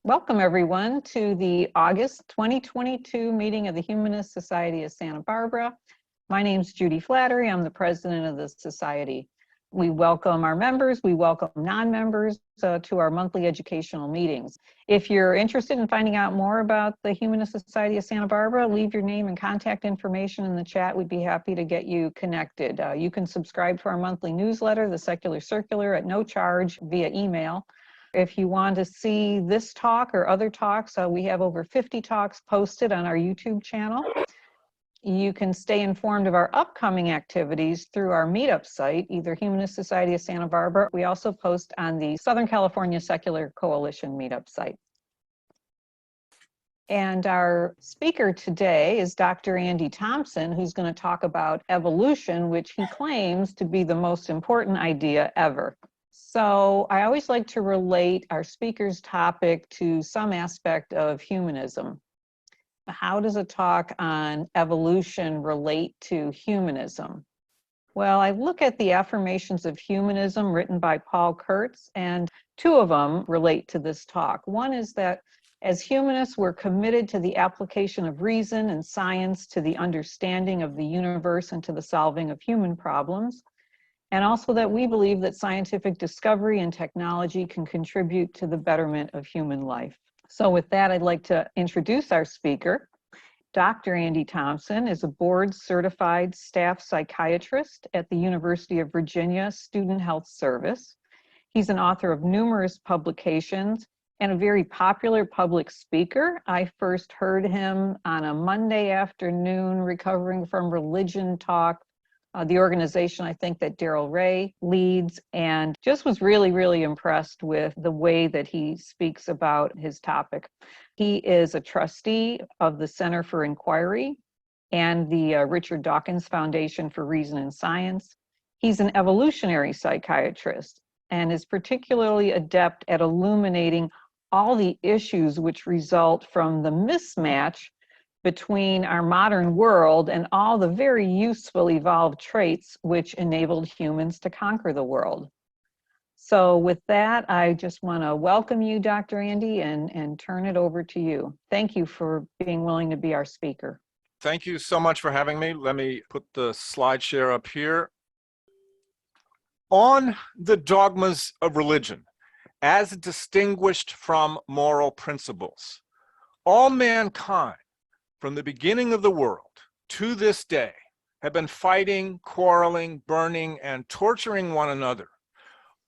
Welcome everyone to the August 2022 meeting of the Humanist Society of Santa Barbara. My name is Judy Flattery. I'm the president of the society. We welcome our members, we welcome non-members to our monthly educational meetings. If you're interested in finding out more about the Humanist Society of Santa Barbara, leave your name and contact information in the chat. We'd be happy to get you connected. You can subscribe to our monthly newsletter, The Secular Circular, at no charge via email. If you want to see this talk or other talks, we have over 50 talks posted on our YouTube channel. You can stay informed of our upcoming activities through our meetup site, either Humanist Society of Santa Barbara. We also post on the Southern California Secular Coalition meetup site. And our speaker today is Dr. Andy Thomson, who's going to talk about evolution, which he claims to be the most important idea ever. So I always like to relate our speaker's topic to some aspect of humanism. How does a talk on evolution relate to humanism? Well, I look at the affirmations of humanism written by Paul Kurtz, and two of them relate to this talk. One is that as humanists, we're committed to the application of reason and science to the understanding of the universe and to the solving of human problems. And also that we believe that scientific discovery and technology can contribute to the betterment of human life. So with that, I'd like to introduce our speaker. Dr. Andy Thomson is a Board Certified Staff Psychiatrist at the University of Virginia Student Health Service. He's an author of numerous publications and a very popular public speaker. I first heard him on a Monday afternoon recovering from religion talk, the organization I think that Daryl Ray leads, and just was really, really impressed with the way that he speaks about his topic. He is a trustee of the Center for Inquiry and the Richard Dawkins Foundation for Reason and Science. He's an evolutionary psychiatrist and is particularly adept at illuminating all the issues which result from the mismatch between our modern world and all the very useful evolved traits which enabled humans to conquer the world. So with that, I just want to welcome you, Dr. Andy, and turn it over to you. Thank you for being willing to be our speaker. Thank you so much for having me. Let me put the slide share up here. On the dogmas of religion, as distinguished from moral principles, all mankind from the beginning of the world to this day have been fighting, quarreling, burning, and torturing one another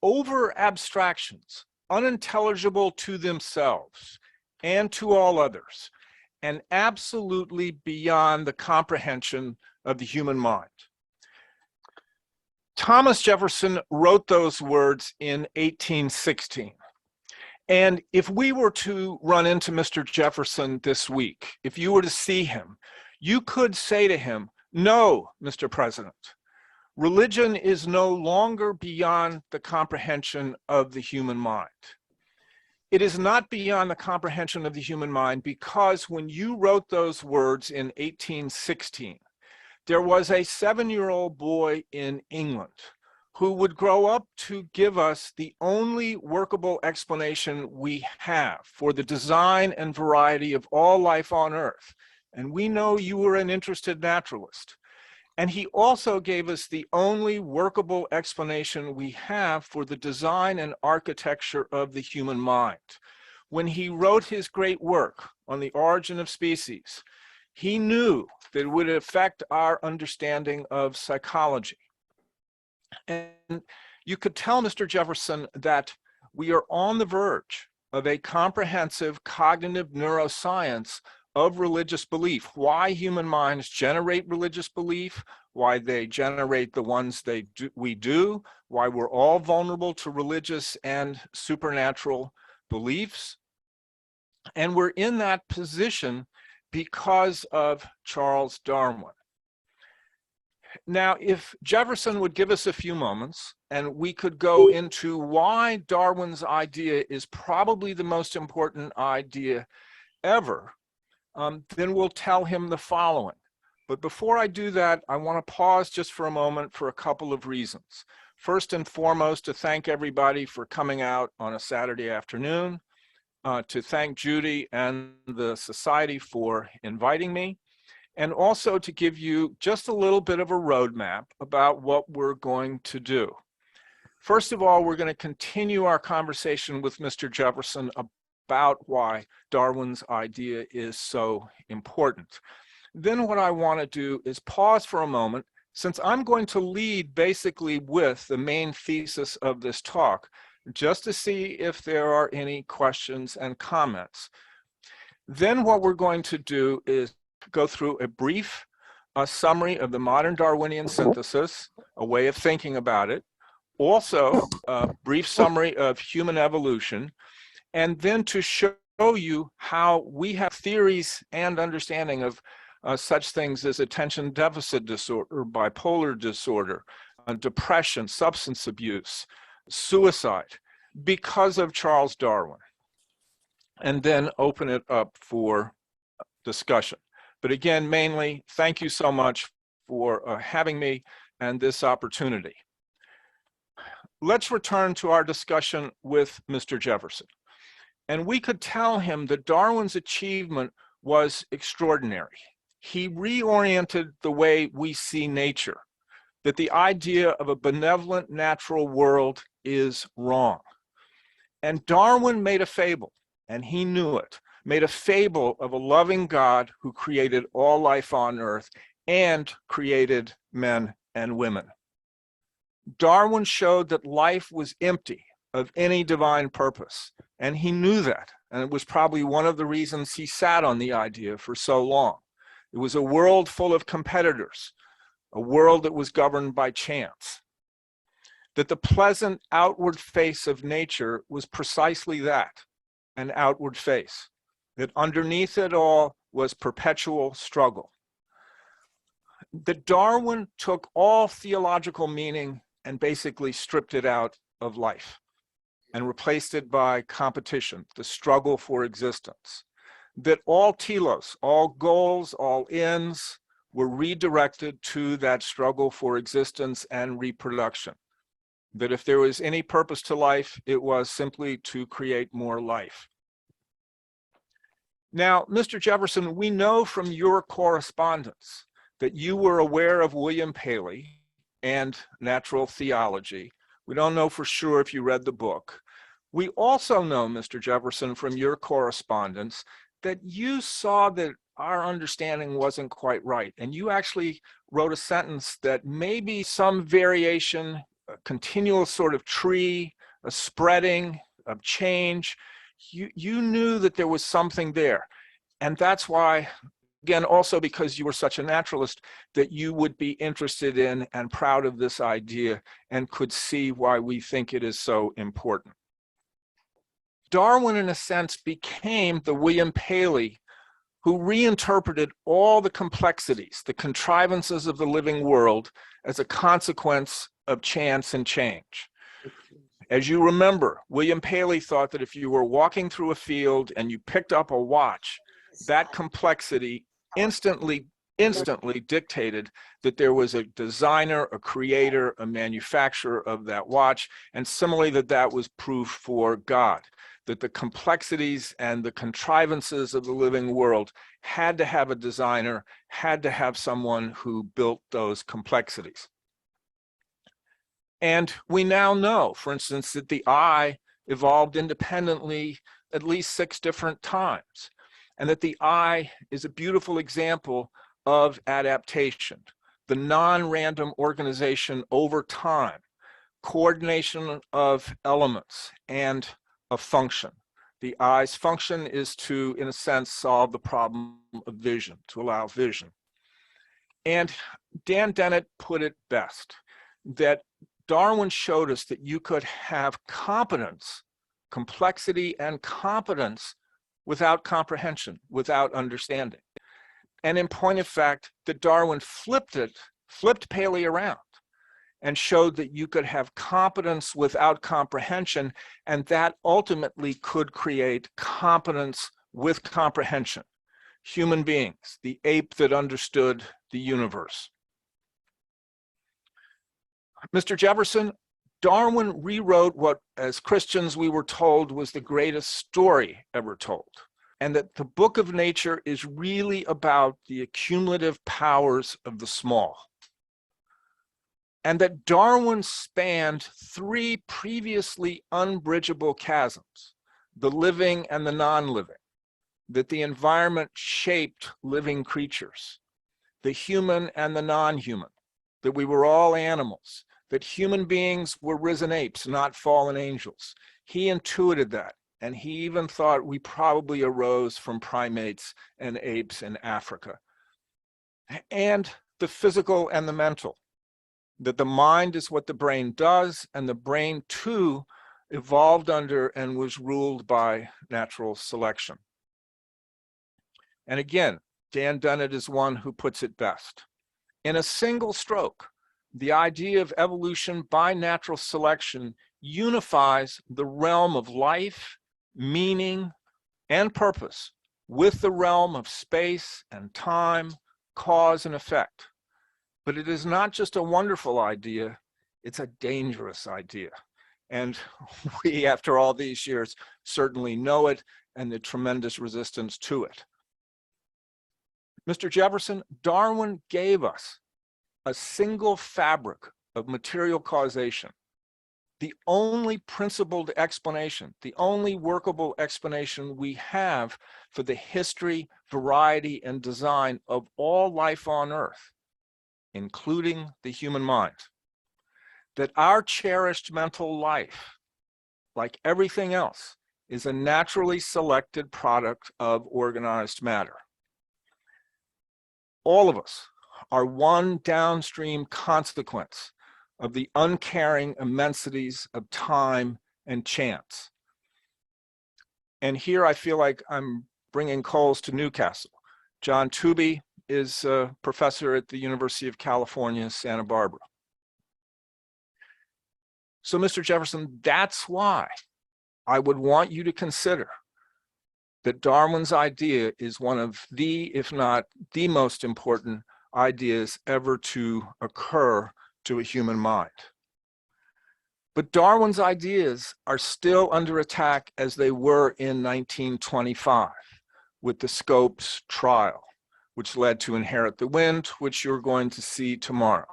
over abstractions unintelligible to themselves and to all others, and absolutely beyond the comprehension of the human mind. Thomas Jefferson wrote those words in 1816. And if we were to run into Mr. Jefferson this week, if you were to see him, you could say to him, "No, Mr. President, religion is no longer beyond the comprehension of the human mind." It is not beyond the comprehension of the human mind because when you wrote those words in 1816, there was a 7-year-old boy in England who would grow up to give us the only workable explanation we have for the design and variety of all life on Earth. And we know you were an interested naturalist. And he also gave us the only workable explanation we have for the design and architecture of the human mind. When he wrote his great work on the origin of species, he knew that it would affect our understanding of psychology. And you could tell Mr. Jefferson that we are on the verge of a comprehensive cognitive neuroscience of religious belief, why human minds generate religious belief, why they generate the ones we do, why we're all vulnerable to religious and supernatural beliefs. And we're in that position because of Charles Darwin. Now, if Jefferson would give us a few moments and we could go into why Darwin's idea is probably the most important idea ever, then we'll tell him the following. But before I do that, I want to pause just for a moment for a couple of reasons. First and foremost, to thank everybody for coming out on a Saturday afternoon. to thank Judy and the Society for inviting me, and also to give you just a little bit of a roadmap about what we're going to do. First of all, we're going to continue our conversation with Mr. Jefferson about why Darwin's idea is so important. Then what I want to do is pause for a moment, since I'm going to lead basically with the main thesis of this talk, just to see if there are any questions and comments. Then what we're going to do is go through a brief summary of the modern Darwinian synthesis, a way of thinking about it, also a brief summary of human evolution, and then to show you how we have theories and understanding of such things as attention deficit disorder, bipolar disorder, depression, substance abuse, suicide, because of Charles Darwin, and then open it up for discussion. But again, mainly, thank you so much for having me and this opportunity. Let's return to our discussion with Mr. Jefferson. And we could tell him that Darwin's achievement was extraordinary. He reoriented the way we see nature, that the idea of a benevolent natural world is wrong. And Darwin made a fable, and he knew it, made a fable of a loving God who created all life on earth and created men and women. Darwin showed that life was empty of any divine purpose, and he knew that, and it was probably one of the reasons he sat on the idea for so long. It was a world full of competitors, a world that was governed by chance. That the pleasant outward face of nature was precisely that, an outward face. That underneath it all was perpetual struggle. That Darwin took all theological meaning and basically stripped it out of life and replaced it by competition, the struggle for existence. That all telos, all goals, all ends were redirected to that struggle for existence and reproduction. That if there was any purpose to life, it was simply to create more life. Now, Mr. Jefferson, we know from your correspondence that you were aware of William Paley and natural theology. We don't know for sure if you read the book. We also know, Mr. Jefferson, from your correspondence that you saw that our understanding wasn't quite right. And you actually wrote a sentence that maybe some variation, a continual sort of tree, a spreading of change, you knew that there was something there. And that's why, again, also because you were such a naturalist, that you would be interested in and proud of this idea and could see why we think it is so important. Darwin, in a sense, became the William Paley who reinterpreted all the complexities, the contrivances of the living world as a consequence of chance and change. As you remember, William Paley thought that if you were walking through a field and you picked up a watch, that complexity instantly dictated that there was a designer, a creator, a manufacturer of that watch, and similarly that was proof for God, that the complexities and the contrivances of the living world had to have a designer, had to have someone who built those complexities. And we now know, for instance, that the eye evolved independently at least 6 different times, and that the eye is a beautiful example of adaptation, the non-random organization over time, coordination of elements, and a function. The eye's function is to, in a sense, solve the problem of vision, to allow vision. And Dan Dennett put it best, that Darwin showed us that you could have competence, complexity and competence without comprehension, without understanding. And in point of fact, that Darwin flipped Paley around and showed that you could have competence without comprehension, and that ultimately could create competence with comprehension. Human beings, the ape that understood the universe. Mr. Jefferson, Darwin rewrote what, as Christians, we were told was the greatest story ever told, and that the book of nature is really about the accumulative powers of the small. And that Darwin spanned three previously unbridgeable chasms, the living and the non-living, that the environment shaped living creatures, the human and the non-human, that we were all animals, that human beings were risen apes, not fallen angels. He intuited that, and he even thought we probably arose from primates and apes in Africa. And the physical and the mental, that the mind is what the brain does, and the brain too evolved under and was ruled by natural selection. And again, Dan Dennett is one who puts it best. In a single stroke, the idea of evolution by natural selection unifies the realm of life, meaning, and purpose with the realm of space and time, cause and effect. But it is not just a wonderful idea, it's a dangerous idea. And we, after all these years, certainly know it and the tremendous resistance to it. Mr. Jefferson, Darwin gave us a single fabric of material causation, the only principled explanation, the only workable explanation we have for the history, variety, and design of all life on Earth, including the human mind. That our cherished mental life, like everything else, is a naturally selected product of organized matter. All of us are one downstream consequence of the uncaring immensities of time and chance. And here I feel like I'm bringing coals to Newcastle. John Tooby is a professor at the University of California, Santa Barbara. So, Mr. Jefferson, that's why I would want you to consider that Darwin's idea is one of the, if not the most important ideas ever to occur to a human mind. But Darwin's ideas are still under attack as they were in 1925 with the Scopes trial, which led to Inherit the Wind, which you're going to see tomorrow.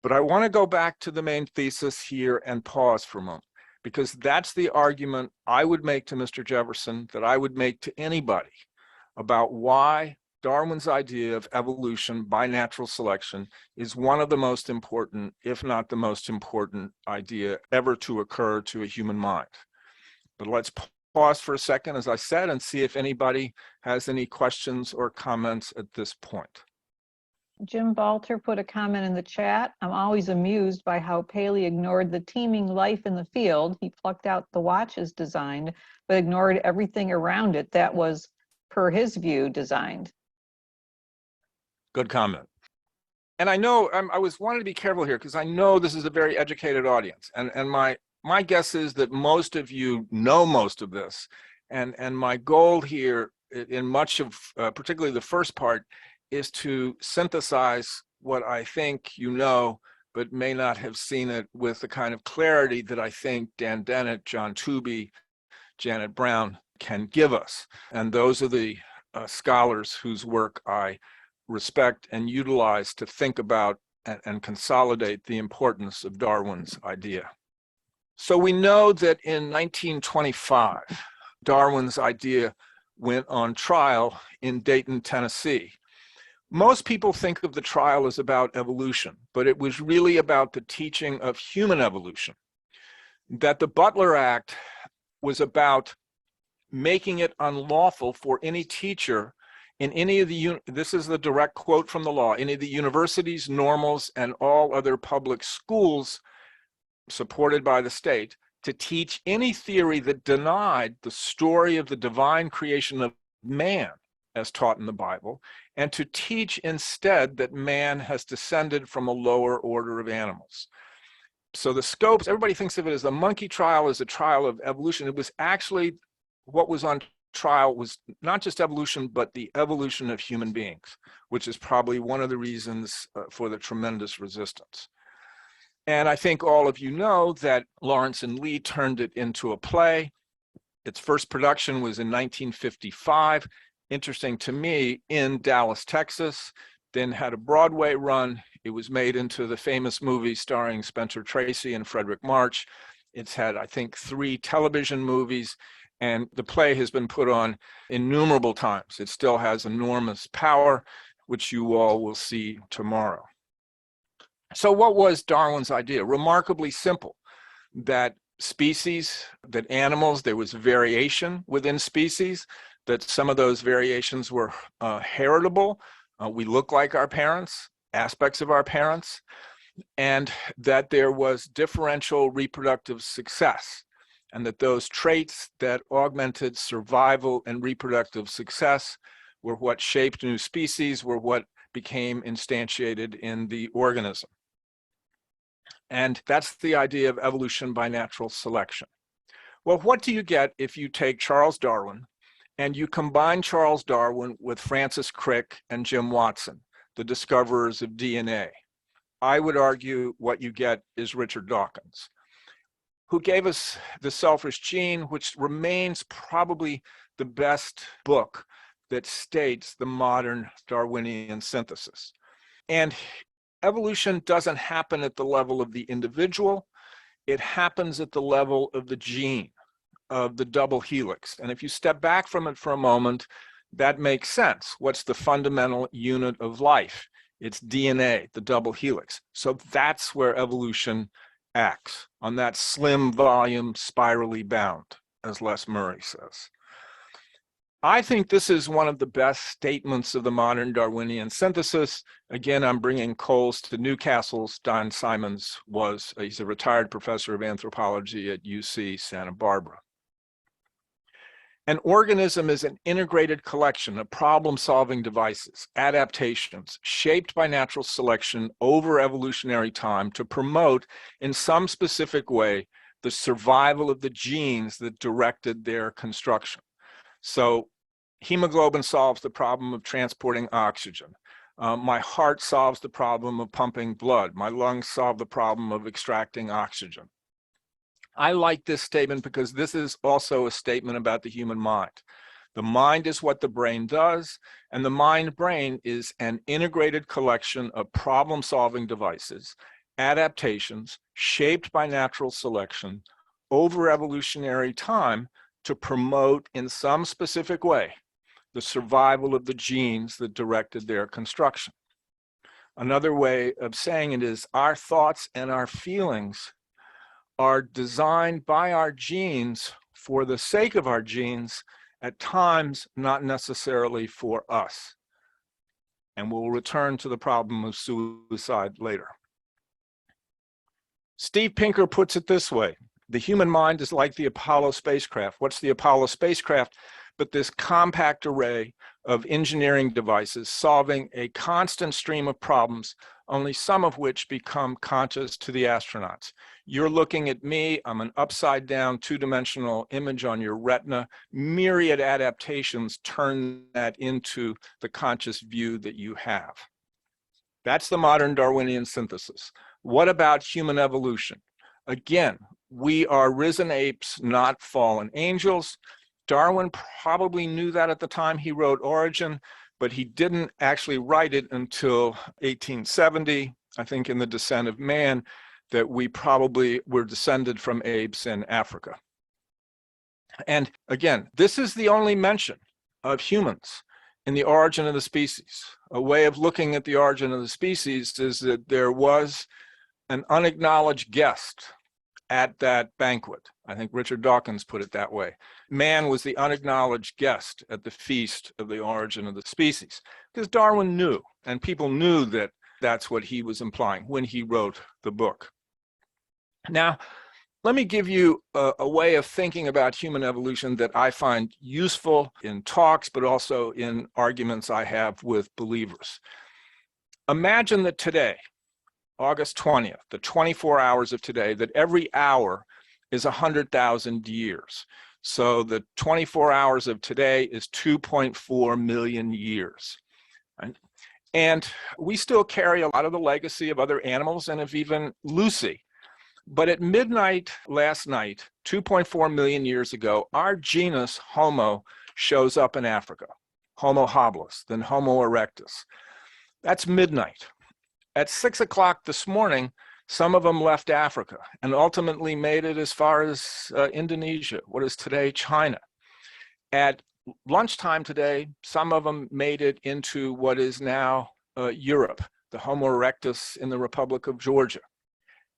But I want to go back to the main thesis here and pause for a moment, because that's the argument I would make to Mr. Jefferson, that I would make to anybody about why Darwin's idea of evolution by natural selection is one of the most important, if not the most important idea ever to occur to a human mind. But let's pause for a second, as I said, and see if anybody has any questions or comments at this point. Jim Balter put a comment in the chat. I'm always amused by how Paley ignored the teeming life in the field. He plucked out the watches designed, but ignored everything around it that was, per his view, designed. Good comment. And I know I was wanting to be careful here because I know this is a very educated audience, and my guess is that most of you know most of this, and my goal here in much of particularly the first part is to synthesize what I think you know, but may not have seen it with the kind of clarity that I think Dan Dennett, John Tooby, Janet Brown can give us. And those are the scholars whose work I respect and utilize to think about and consolidate the importance of Darwin's idea. So we know that in 1925, Darwin's idea went on trial in Dayton, Tennessee. Most people think of the trial as about evolution, but it was really about the teaching of human evolution. That the Butler Act was about making it unlawful for any teacher in any of the, this is the direct quote from the law, any of the universities, normals, and all other public schools supported by the state, to teach any theory that denied the story of the divine creation of man as taught in the Bible, and to teach instead that man has descended from a lower order of animals. So the Scopes, everybody thinks of it as the monkey trial, as a trial of evolution. It was actually, what was on trial was not just evolution, but the evolution of human beings, which is probably one of the reasons for the tremendous resistance. And I think all of you know that Lawrence and Lee turned it into a play. Its first production was in 1955, interesting to me, in Dallas, Texas, then had a Broadway run. It was made into the famous movie starring Spencer Tracy and Frederick March. It's had, I think, 3 television movies, and the play has been put on innumerable times. It still has enormous power, which you all will see tomorrow. So what was Darwin's idea? Remarkably simple, that species, that animals, there was variation within species, that some of those variations were heritable. We look like our parents, aspects of our parents, and that there was differential reproductive success, and that those traits that augmented survival and reproductive success were what shaped new species, were what became instantiated in the organism. And that's the idea of evolution by natural selection. Well, what do you get if you take Charles Darwin and you combine Charles Darwin with Francis Crick and Jim Watson, the discoverers of DNA? I would argue what you get is Richard Dawkins, who gave us The Selfish Gene, which remains probably the best book that states the modern Darwinian synthesis. And evolution doesn't happen at the level of the individual. It happens at the level of the gene, of the double helix. And if you step back from it for a moment, that makes sense. What's the fundamental unit of life? It's DNA, the double helix. So that's where evolution acts, on that slim volume, spirally bound, as Les Murray says. I think this is one of the best statements of the modern Darwinian synthesis. Again, I'm bringing coals to Newcastle's. Don Simons he's a retired professor of anthropology at UC Santa Barbara. An organism is an integrated collection of problem-solving devices, adaptations, shaped by natural selection over evolutionary time to promote, in some specific way, the survival of the genes that directed their construction. So hemoglobin solves the problem of transporting oxygen. My heart solves the problem of pumping blood. My lungs solve the problem of extracting oxygen. I like this statement because this is also a statement about the human mind. The mind is what the brain does, and the mind-brain is an integrated collection of problem-solving devices, adaptations shaped by natural selection over evolutionary time to promote, in some specific way, the survival of the genes that directed their construction. Another way of saying it is our thoughts and our feelings are designed by our genes for the sake of our genes, at times not necessarily for us. And we'll return to the problem of suicide later. Steve Pinker puts it this way: the human mind is like the Apollo spacecraft. What's the Apollo spacecraft but this compact array of engineering devices solving a constant stream of problems, only some of which become conscious to the astronauts. You're looking at me, I'm an upside down 2-dimensional image on your retina. Myriad adaptations turn that into the conscious view that you have. That's the modern Darwinian synthesis. What about human evolution? Again, we are risen apes, not fallen angels. Darwin probably knew that at the time he wrote Origin, but he didn't actually write it until 1870, I think in The Descent of Man, that we probably were descended from apes in Africa. And again, this is the only mention of humans in the origin of the species. A way of looking at the origin of the species is that there was an unacknowledged guest at that banquet. I think Richard Dawkins put it that way. Man was the unacknowledged guest at the feast of the origin of the species, because Darwin knew, and people knew that that's what he was implying when he wrote the book. Now, let me give you a way of thinking about human evolution that I find useful in talks, but also in arguments I have with believers. Imagine that today, August 20th, the 24 hours of today, that every hour is 100,000 years. So the 24 hours of today is 2.4 million years. Right? And we still carry a lot of the legacy of other animals and of even Lucy. But at midnight last night, 2.4 million years ago, our genus Homo shows up in Africa. Homo habilis, then Homo erectus. That's midnight. At 6 o'clock this morning, some of them left Africa and ultimately made it as far as Indonesia, what is today China. At lunchtime today, some of them made it into what is now Europe, the Homo erectus in the Republic of Georgia.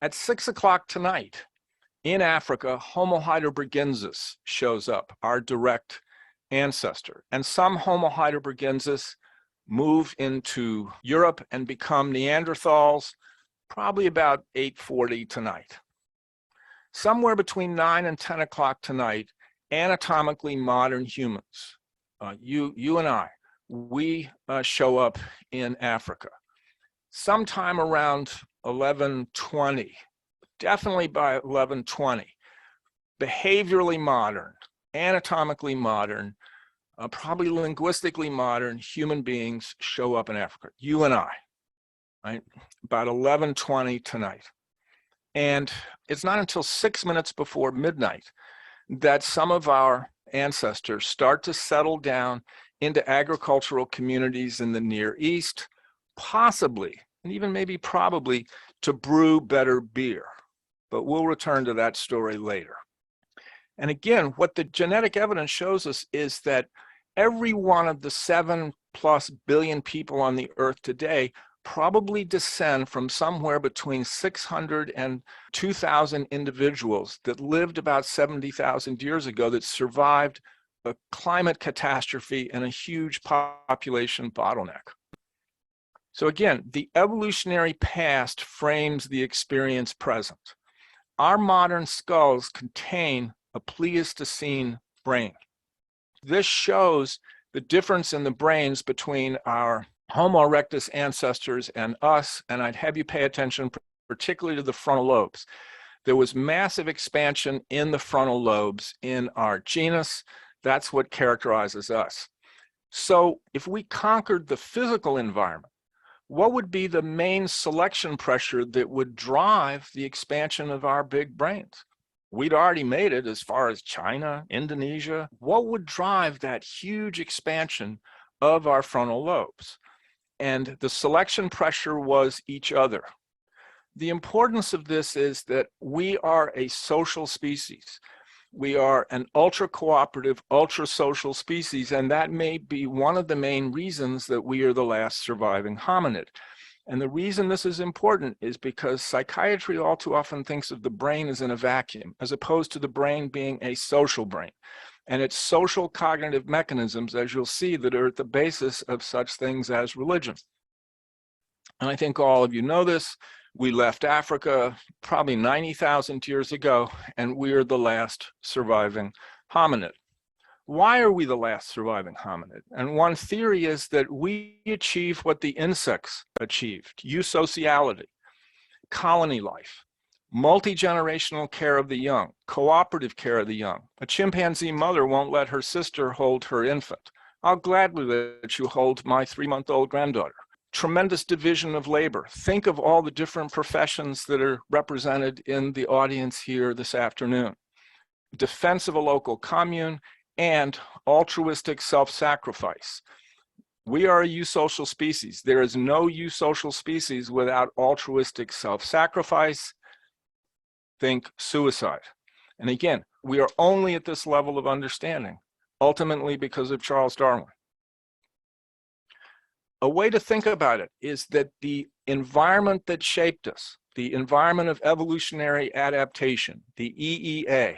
At 6 o'clock tonight, in Africa, Homo heidelbergensis shows up, our direct ancestor. And some Homo heidelbergensis move into Europe and become Neanderthals, probably about 8:40 tonight. Somewhere between 9 and 10 o'clock tonight, anatomically modern humans, you and I, we show up in Africa. Sometime around 11:20, definitely by 11:20, behaviorally modern, anatomically modern, probably linguistically modern human beings show up in Africa, you and I, right? About 11:20 tonight. And it's not until 6 minutes before midnight that some of our ancestors start to settle down into agricultural communities in the Near East, possibly, and even maybe probably, to brew better beer. But we'll return to that story later. And again, what the genetic evidence shows us is that every one of the 7+ billion people on the earth today probably descend from somewhere between 600 and 2,000 individuals that lived about 70,000 years ago that survived a climate catastrophe and a huge population bottleneck. So again, the evolutionary past frames the experience present. Our modern skulls contain a Pleistocene brain. This shows the difference in the brains between our Homo erectus ancestors and us, and I'd have you pay attention particularly to the frontal lobes. There was massive expansion in the frontal lobes in our genus. That's what characterizes us. So if we conquered the physical environment, what would be the main selection pressure that would drive the expansion of our big brains? We'd already made it as far as China, Indonesia. What would drive that huge expansion of our frontal lobes? And the selection pressure was each other. The importance of this is that we are a social species. We are an ultra-cooperative, ultra-social species, and that may be one of the main reasons that we are the last surviving hominid. And the reason this is important is because psychiatry all too often thinks of the brain as in a vacuum, as opposed to the brain being a social brain. And it's social cognitive mechanisms, as you'll see, that are at the basis of such things as religion. And I think all of you know this. We left Africa probably 90,000 years ago, and we are the last surviving hominid. Why are we the last surviving hominid? And one theory is that we achieve what the insects achieved: eusociality, colony life, multi-generational care of the young, cooperative care of the young. A chimpanzee mother won't let her sister hold her infant. I'll gladly let you hold my 3-month-old granddaughter. Tremendous division of labor. Think of all the different professions that are represented in the audience here this afternoon. Defense of a local commune and altruistic self-sacrifice. We are a eusocial species. There is no eusocial species without altruistic self-sacrifice. Think suicide. And again, we are only at this level of understanding, ultimately because of Charles Darwin. A way to think about it is that the environment that shaped us, the environment of evolutionary adaptation, the EEA,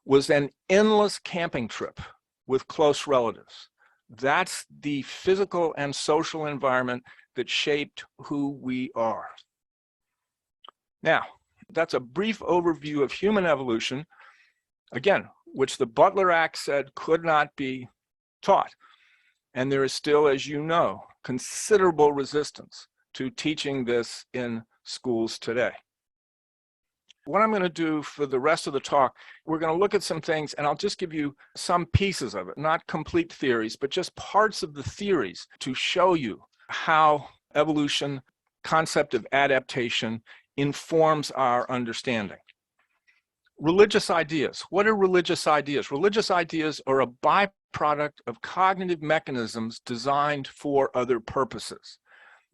was an endless camping trip with close relatives. That's the physical and social environment that shaped who we are. Now, that's a brief overview of human evolution, again, which the Butler Act said could not be taught. And there is still, as you know, considerable resistance to teaching this in schools today. What I'm going to do for the rest of the talk, we're going to look at some things, and I'll just give you some pieces of it, not complete theories, but just parts of the theories to show you how evolution, concept of adaptation, informs our understanding. Religious ideas. What are religious ideas? Religious ideas are a byproduct of cognitive mechanisms designed for other purposes.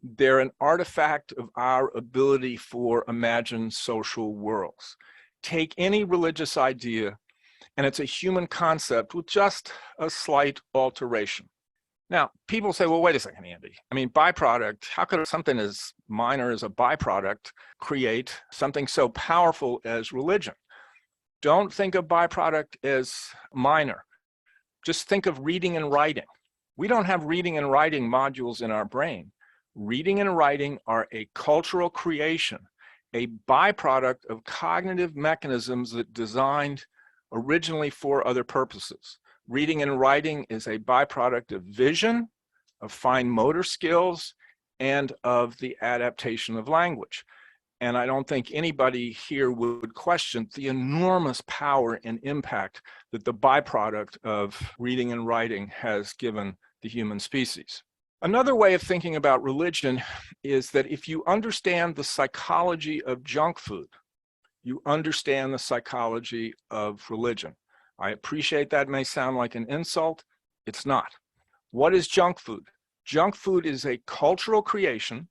They're an artifact of our ability for imagined social worlds. Take any religious idea, and it's a human concept with just a slight alteration. Now, people say, well, wait a second, Andy. I mean, byproduct, how could something as minor as a byproduct create something so powerful as religion? Don't think of byproduct as minor. Just think of reading and writing. We don't have reading and writing modules in our brain. Reading and writing are a cultural creation, a byproduct of cognitive mechanisms that designed originally for other purposes. Reading and writing is a byproduct of vision, of fine motor skills, and of the adaptation of language. And I don't think anybody here would question the enormous power and impact that the byproduct of reading and writing has given the human species. Another way of thinking about religion is that if you understand the psychology of junk food, you understand the psychology of religion. I appreciate that may sound like an insult. It's not. What is junk food? Junk food is a cultural creation.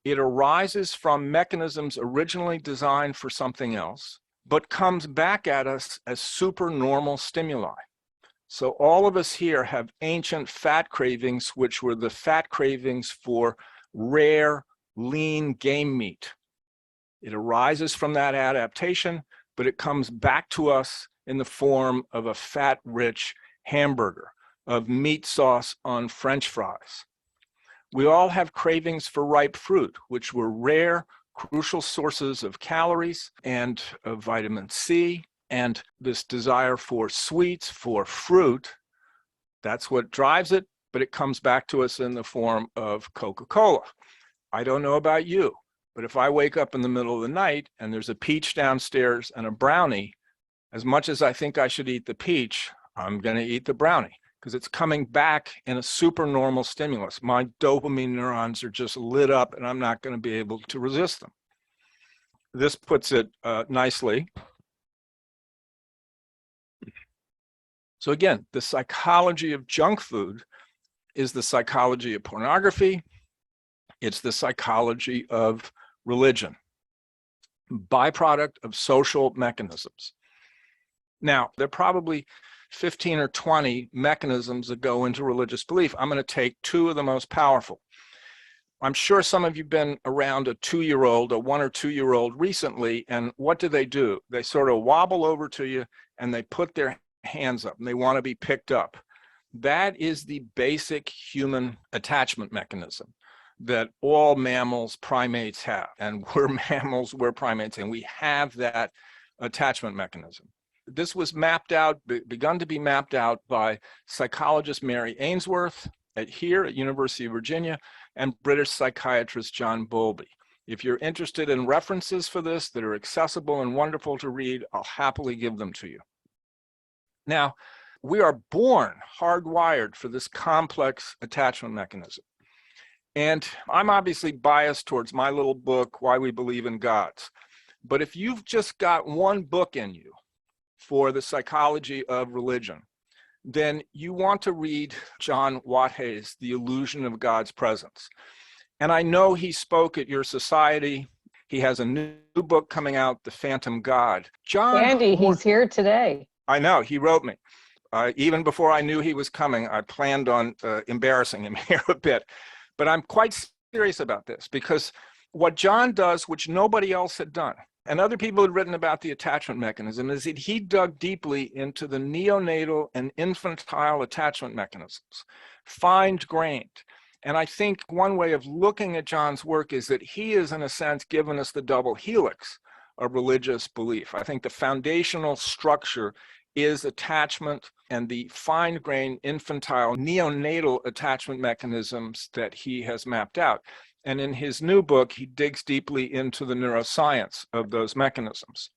It arises from mechanisms originally designed for something else, but comes back at us as supernormal stimuli. So all of us here have ancient fat cravings, which were the fat cravings for rare, lean game meat. It arises from that adaptation, but it comes back to us in the form of a fat-rich hamburger, of meat sauce on French fries. We all have cravings for ripe fruit, which were rare, crucial sources of calories and of vitamin C, and this desire for sweets, for fruit, that's what drives it, but it comes back to us in the form of Coca-Cola. I don't know about you, but if I wake up in the middle of the night and there's a peach downstairs and a brownie, as much as I think I should eat the peach, I'm going to eat the brownie because it's coming back in a supernormal stimulus. My dopamine neurons are just lit up and I'm not going to be able to resist them. This puts it nicely. So again, the psychology of junk food is the psychology of pornography. It's the psychology of religion, byproduct of social mechanisms. Now, there are probably 15 or 20 mechanisms that go into religious belief. I'm going to take two of the most powerful. I'm sure some of you have been around a 2-year-old, a 1 or 2-year-old recently, and what do? They sort of wobble over to you and they put their hands up and they want to be picked up. That is the basic human attachment mechanism that all mammals, primates have. And we're mammals, we're primates, and we have that attachment mechanism. This was mapped out, begun to be mapped out by psychologist Mary Ainsworth here at University of Virginia and British psychiatrist John Bowlby. If you're interested in references for this that are accessible and wonderful to read, I'll happily give them to you. Now, we are born hardwired for this complex attachment mechanism. And I'm obviously biased towards my little book, Why We Believe in Gods. But if you've just got one book in you for the psychology of religion, then you want to read John Wattay's The Illusion of God's Presence. And I know he spoke at your society. He has a new book coming out, The Phantom God. John, Andy, he's here today. I know, he wrote me. Even before I knew he was coming, I planned on embarrassing him here a bit. But I'm quite serious about this because what John does, which nobody else had done, and other people had written about the attachment mechanism, is that he dug deeply into the neonatal and infantile attachment mechanisms, fine-grained. And I think one way of looking at John's work is that he is, in a sense, given us the double helix of religious belief. I think the foundational structure is attachment and the fine-grained infantile neonatal attachment mechanisms that he has mapped out. And in his new book, he digs deeply into the neuroscience of those mechanisms.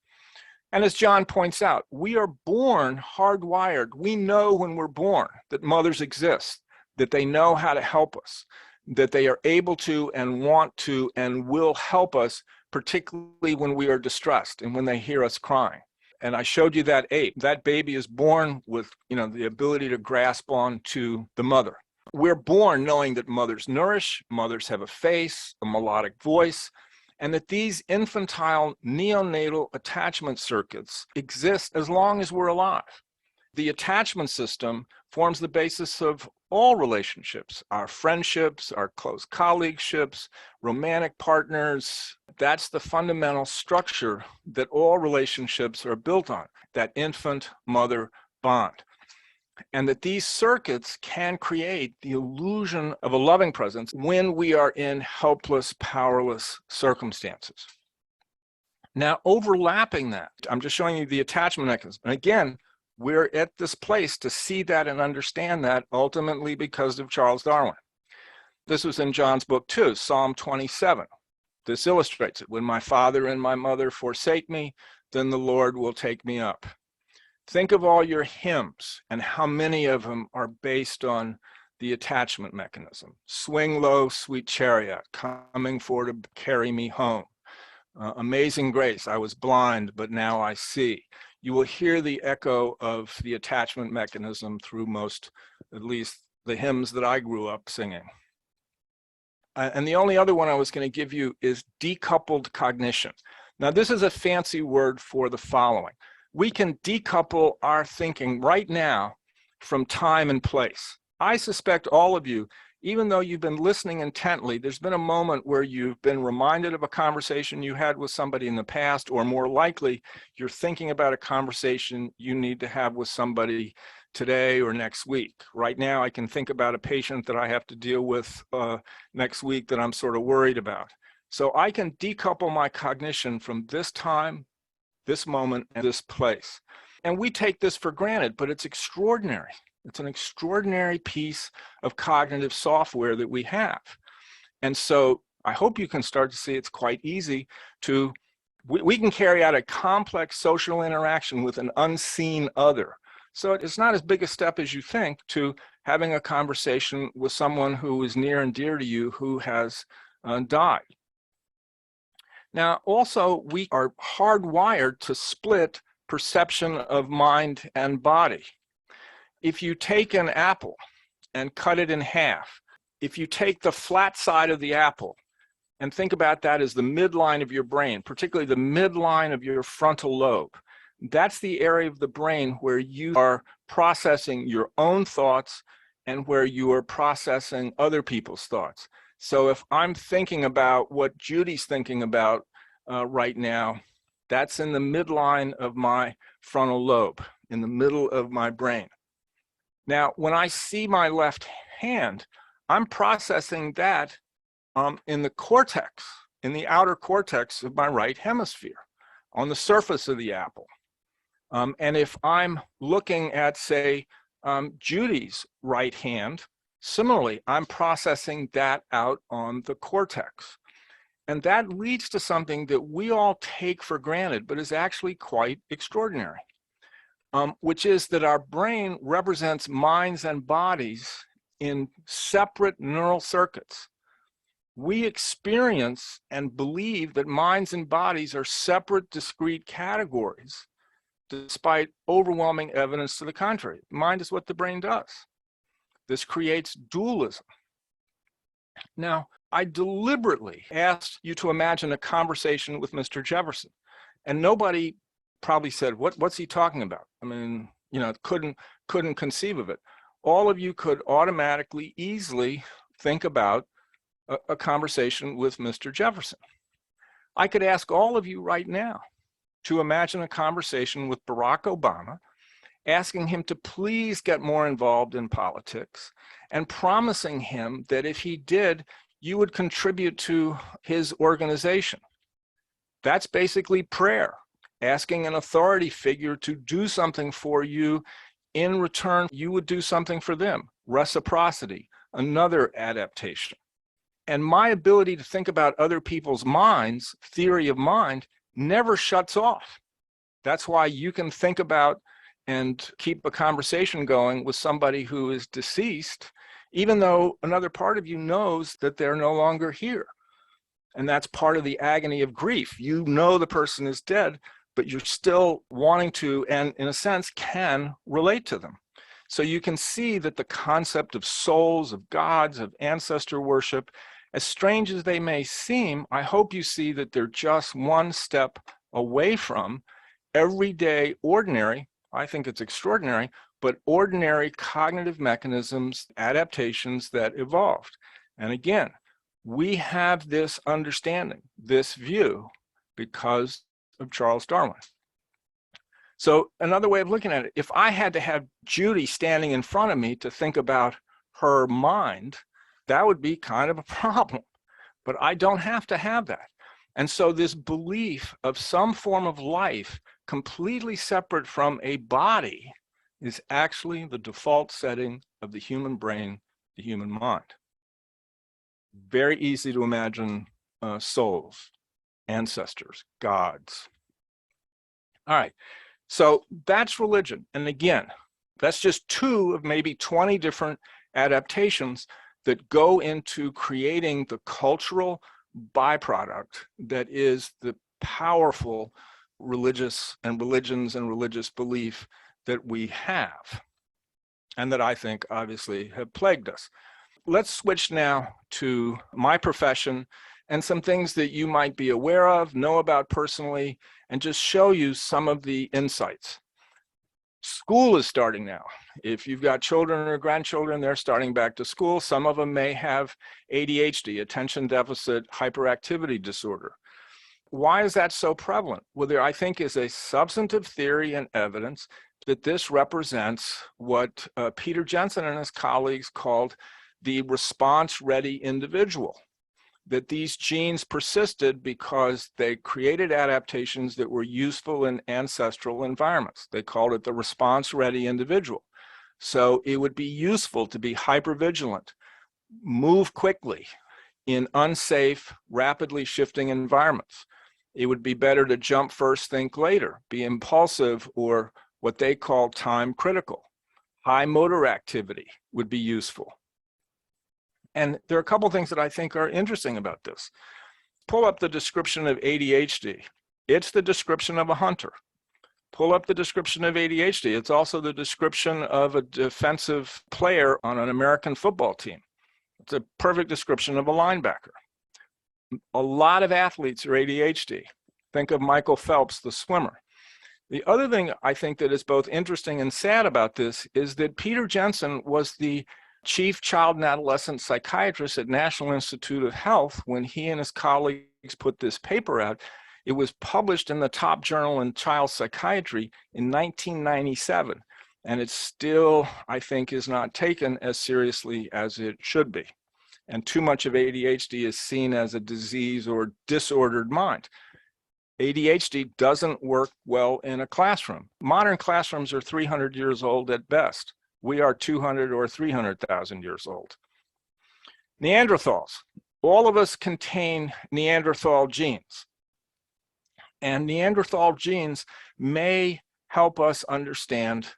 And as John points out, we are born hardwired. We know when we're born that mothers exist, that they know how to help us, that they are able to and want to and will help us, particularly when we are distressed and when they hear us crying. And I showed you that ape. That baby is born with, the ability to grasp on to the mother. We're born knowing that mothers nourish, mothers have a face, a melodic voice, and that these infantile neonatal attachment circuits exist as long as we're alive. The attachment system forms the basis of all relationships, our friendships, our close colleagueships, romantic partners. That's the fundamental structure that all relationships are built on, that infant-mother bond. And that these circuits can create the illusion of a loving presence when we are in helpless, powerless circumstances. Now, overlapping that, I'm just showing you the attachment mechanism. And again, we're at this place to see that and understand that ultimately because of Charles Darwin. This was in John's book too, Psalm 27. This illustrates it. When my father and my mother forsake me, then the Lord will take me up. Think of all your hymns and how many of them are based on the attachment mechanism. Swing low, sweet chariot, coming for to carry me home. Amazing grace, I was blind, but now I see. You will hear the echo of the attachment mechanism through most, at least the hymns that I grew up singing. And the only other one I was going to give you is decoupled cognition. Now, this is a fancy word for the following. We can decouple our thinking right now from time and place. I suspect all of you, even though you've been listening intently, there's been a moment where you've been reminded of a conversation you had with somebody in the past, or more likely, you're thinking about a conversation you need to have with somebody today or next week. Right now, I can think about a patient that I have to deal with next week that I'm sort of worried about. So I can decouple my cognition from this time, this moment, and this place. And we take this for granted, but it's extraordinary. It's an extraordinary piece of cognitive software that we have. And so I hope you can start to see it's quite easy to, we can carry out a complex social interaction with an unseen other. So it's not as big a step as you think to having a conversation with someone who is near and dear to you who has died. Now, also, we are hardwired to split perception of mind and body. If you take an apple and cut it in half, if you take the flat side of the apple and think about that as the midline of your brain, particularly the midline of your frontal lobe, that's the area of the brain where you are processing your own thoughts and where you are processing other people's thoughts. So if I'm thinking about what Judy's thinking about right now, that's in the midline of my frontal lobe, in the middle of my brain. Now, when I see my left hand, I'm processing that in the cortex, in the outer cortex of my right hemisphere, on the surface of the apple. And if I'm looking at, say, Judy's right hand, similarly, I'm processing that out on the cortex. And that leads to something that we all take for granted, but is actually quite extraordinary, which is that our brain represents minds and bodies in separate neural circuits. We experience and believe that minds and bodies are separate, discrete categories, despite overwhelming evidence to the contrary. Mind is what the brain does. This creates dualism. Now, I deliberately asked you to imagine a conversation with Mr. Jefferson, and nobody probably said, what's he talking about? I mean, couldn't conceive of it. All of you could automatically, easily think about a conversation with Mr. Jefferson. I could ask all of you right now to imagine a conversation with Barack Obama, asking him to please get more involved in politics and promising him that if he did, you would contribute to his organization. That's basically prayer, asking an authority figure to do something for you. In return, you would do something for them. Reciprocity, another adaptation. And my ability to think about other people's minds, theory of mind, never shuts off. That's why you can think about and keep a conversation going with somebody who is deceased even though another part of you knows that they're no longer here. And that's part of the agony of grief. You know the person is dead, but you're still wanting to, and in a sense, can relate to them. So you can see that the concept of souls, of gods, of ancestor worship, as strange as they may seem, I hope you see that they're just one step away from everyday, ordinary, I think it's extraordinary, but ordinary cognitive mechanisms, adaptations that evolved. And again, we have this understanding, this view, because of Charles Darwin. So another way of looking at it, if I had to have Judy standing in front of me to think about her mind, that would be kind of a problem. But I don't have to have that. And so this belief of some form of life completely separate from a body is actually the default setting of the human brain, the human mind. Very easy to imagine souls, ancestors, gods. All right, so that's religion. And again, that's just 2 of maybe 20 different adaptations that go into creating the cultural byproduct that is the powerful religions and religious belief that we have, and that I think obviously have plagued us. Let's switch now to my profession and some things that you might be aware of, know about personally, and just show you some of the insights. School is starting now. If you've got children or grandchildren, they're starting back to school. Some of them may have ADHD, attention deficit hyperactivity disorder. Why is that so prevalent? Well, there, I think, is a substantive theory and evidence that this represents what Peter Jensen and his colleagues called the response-ready individual, that these genes persisted because they created adaptations that were useful in ancestral environments. They called it the response-ready individual. So it would be useful to be hypervigilant, move quickly in unsafe, rapidly shifting environments. It would be better to jump first, think later, be impulsive, or what they call time critical. High motor activity would be useful. And there are a couple of things that I think are interesting about this. Pull up the description of ADHD. It's the description of a hunter. Pull up the description of ADHD. It's also the description of a defensive player on an American football team. It's a perfect description of a linebacker. A lot of athletes are ADHD. Think of Michael Phelps, the swimmer. The other thing I think that is both interesting and sad about this is that Peter Jensen was the chief child and adolescent psychiatrist at National Institute of Health when he and his colleagues put this paper out. It was published in the top journal in child psychiatry in 1997, and it still, I think, is not taken as seriously as it should be. And too much of ADHD is seen as a disease or disordered mind. ADHD doesn't work well in a classroom. Modern classrooms are 300 years old at best. We are 200 or 300,000 years old. Neanderthals. All of us contain Neanderthal genes. And Neanderthal genes may help us understand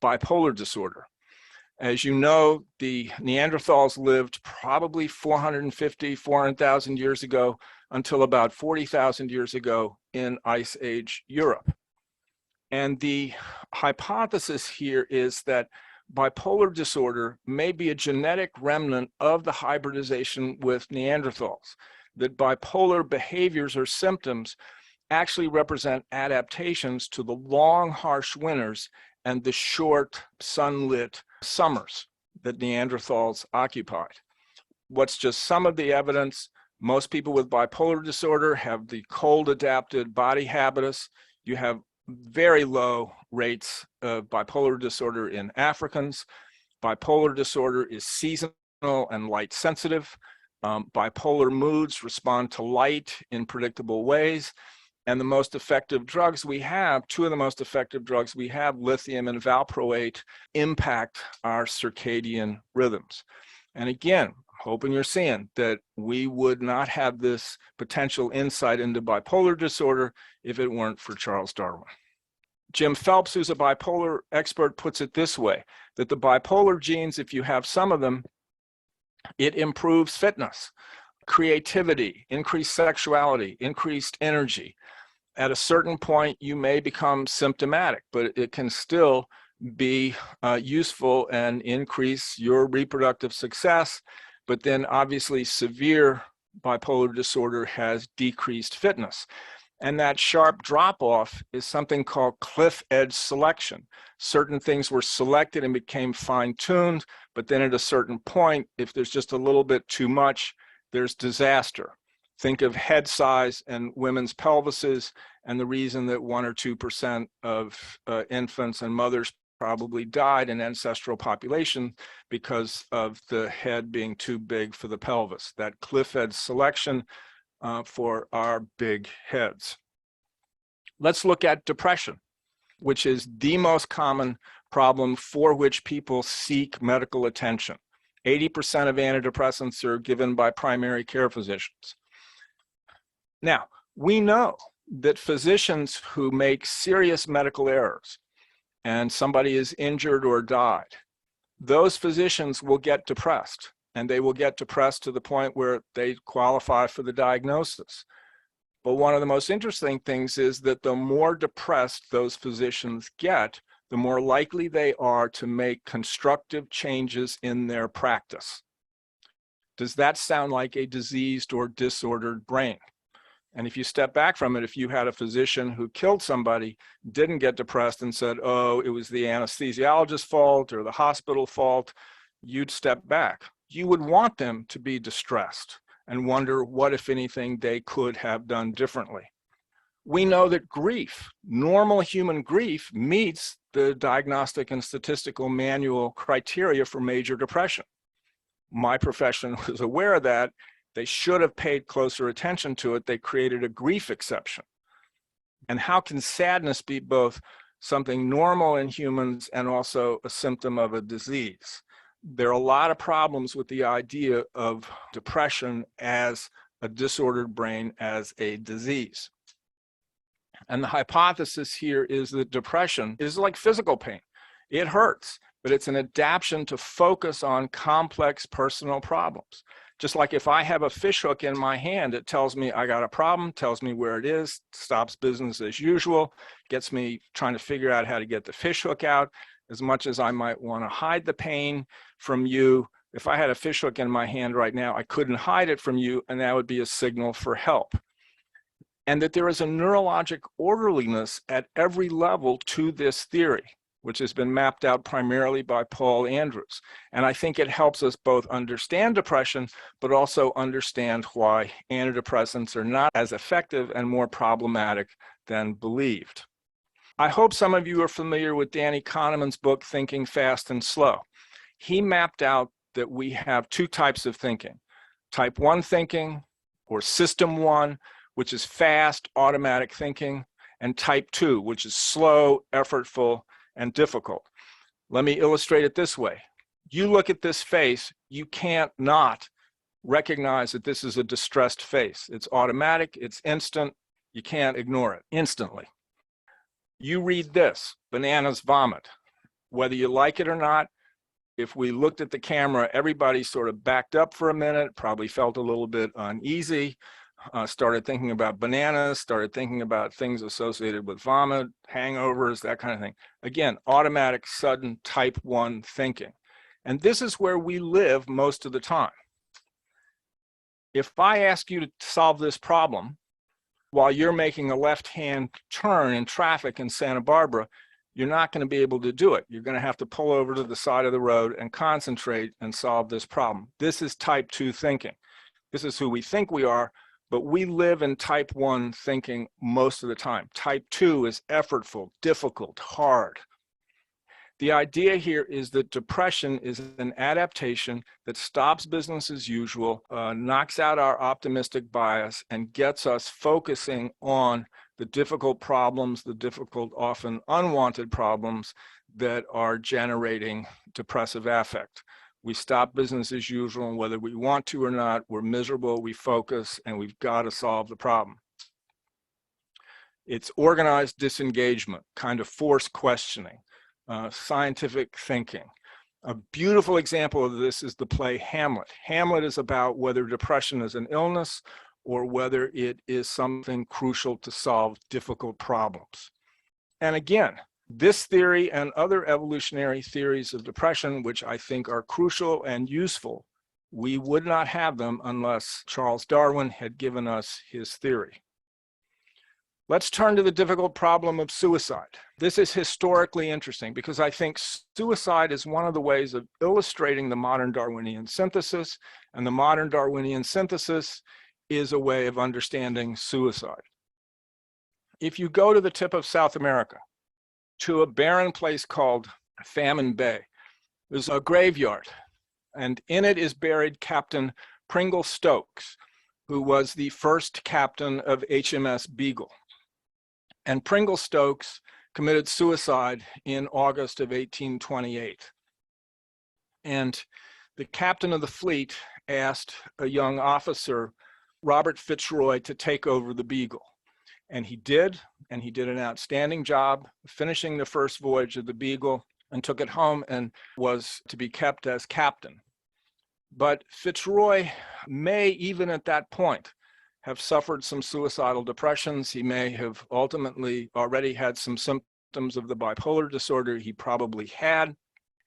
bipolar disorder. As you know, the Neanderthals lived probably 450, 400,000 years ago until about 40,000 years ago in Ice Age Europe. And the hypothesis here is that bipolar disorder may be a genetic remnant of the hybridization with Neanderthals, that bipolar behaviors or symptoms actually represent adaptations to the long, harsh winters and the short, sunlit summers that Neanderthals occupied. What's just some of the evidence? Most people with bipolar disorder have the cold-adapted body habitus. You have very low rates of bipolar disorder in Africans. Bipolar disorder is seasonal and light sensitive. Bipolar moods respond to light in predictable ways. And the most effective drugs we have, 2 of the most effective drugs we have, lithium and valproate, impact our circadian rhythms. And again, hoping you're seeing that we would not have this potential insight into bipolar disorder if it weren't for Charles Darwin. Jim Phelps, who's a bipolar expert, puts it this way, that the bipolar genes, if you have some of them, It improves fitness, creativity, increased sexuality, increased energy. At a certain point, you may become symptomatic, but it can still be useful and increase your reproductive success. But then obviously severe bipolar disorder has decreased fitness. And that sharp drop off is something called cliff edge selection. Certain things were selected and became fine-tuned, but then at a certain point, if there's just a little bit too much, there's disaster. Think of head size and women's pelvises, and the reason that 1 or 2% of infants and mothers probably died in ancestral population because of the head being too big for the pelvis. That cliff edge selection for our big heads. Let's look at depression, which is the most common problem for which people seek medical attention. 80% of antidepressants are given by primary care physicians. Now, we know that physicians who make serious medical errors and somebody is injured or died, those physicians will get depressed, and they will get depressed to the point where they qualify for the diagnosis. But one of the most interesting things is that the more depressed those physicians get, the more likely they are to make constructive changes in their practice. Does that sound like a diseased or disordered brain? And if you step back from it, if you had a physician who killed somebody, didn't get depressed and said, oh, it was the anesthesiologist's fault or the hospital fault, you'd step back. You would want them to be distressed and wonder what, if anything, they could have done differently. We know that grief, normal human grief, meets the diagnostic and statistical manual criteria for major depression. My profession was aware of that. They should have paid closer attention to it. They created a grief exception. And how can sadness be both something normal in humans and also a symptom of a disease? There are a lot of problems with the idea of depression as a disordered brain, as a disease. And the hypothesis here is that depression is like physical pain. It hurts, but it's an adaptation to focus on complex personal problems. Just like if I have a fish hook in my hand, it tells me I got a problem, tells me where it is, stops business as usual, gets me trying to figure out how to get the fish hook out. As much as I might want to hide the pain from you, if I had a fish hook in my hand right now, I couldn't hide it from you, and that would be a signal for help. And that there is a neurologic orderliness at every level to this theory, which has been mapped out primarily by Paul Andrews. And I think it helps us both understand depression, but also understand why antidepressants are not as effective and more problematic than believed. I hope some of you are familiar with Danny Kahneman's book, Thinking Fast and Slow. He mapped out that we have two types of thinking. Type 1 thinking, or System 1, which is fast, automatic thinking, and Type 2, which is slow, effortful, and difficult. Let me illustrate it this way. You look at this face, you can't not recognize that this is a distressed face. It's automatic, it's instant, you can't ignore it instantly. You read this, bananas vomit. Whether you like it or not, if we looked at the camera, everybody sort of backed up for a minute, probably felt a little bit uneasy, started thinking about bananas, started thinking about things associated with vomit, hangovers, that kind of thing. Again, automatic, sudden, type 1 thinking. And this is where we live most of the time. If I ask you to solve this problem while you're making a left-hand turn in traffic in Santa Barbara, you're not going to be able to do it. You're going to have to pull over to the side of the road and concentrate and solve this problem. This is type 2 thinking. This is who we think we are, but we live in type 1 thinking most of the time. Type 2 is effortful, difficult, hard. The idea here is that depression is an adaptation that stops business as usual, knocks out our optimistic bias, and gets us focusing on the difficult problems, the difficult, often unwanted problems that are generating depressive affect. We stop business as usual, and whether we want to or not, we're miserable, we focus, and we've got to solve the problem. It's organized disengagement, kind of forced questioning, scientific thinking, A beautiful example of this is the play Hamlet. Hamlet is about whether depression is an illness or whether it is something crucial to solve difficult problems. And again, this theory and other evolutionary theories of depression, which I think are crucial and useful, we would not have them unless Charles Darwin had given us his theory. Let's turn to the difficult problem of suicide. This is historically interesting because I think suicide is one of the ways of illustrating the modern Darwinian synthesis, and the modern Darwinian synthesis is a way of understanding suicide. If you go to the tip of South America, to a barren place called Famine Bay, there's a graveyard, and in it is buried Captain Pringle Stokes, who was the first captain of HMS Beagle. And Pringle Stokes committed suicide in August of 1828. And the captain of the fleet asked a young officer, Robert Fitzroy, to take over the Beagle. And he did an outstanding job finishing the first voyage of the Beagle and took it home and was to be kept as captain. But Fitzroy may, even at that point, have suffered some suicidal depressions. He may have ultimately already had some symptoms of the bipolar disorder he probably had.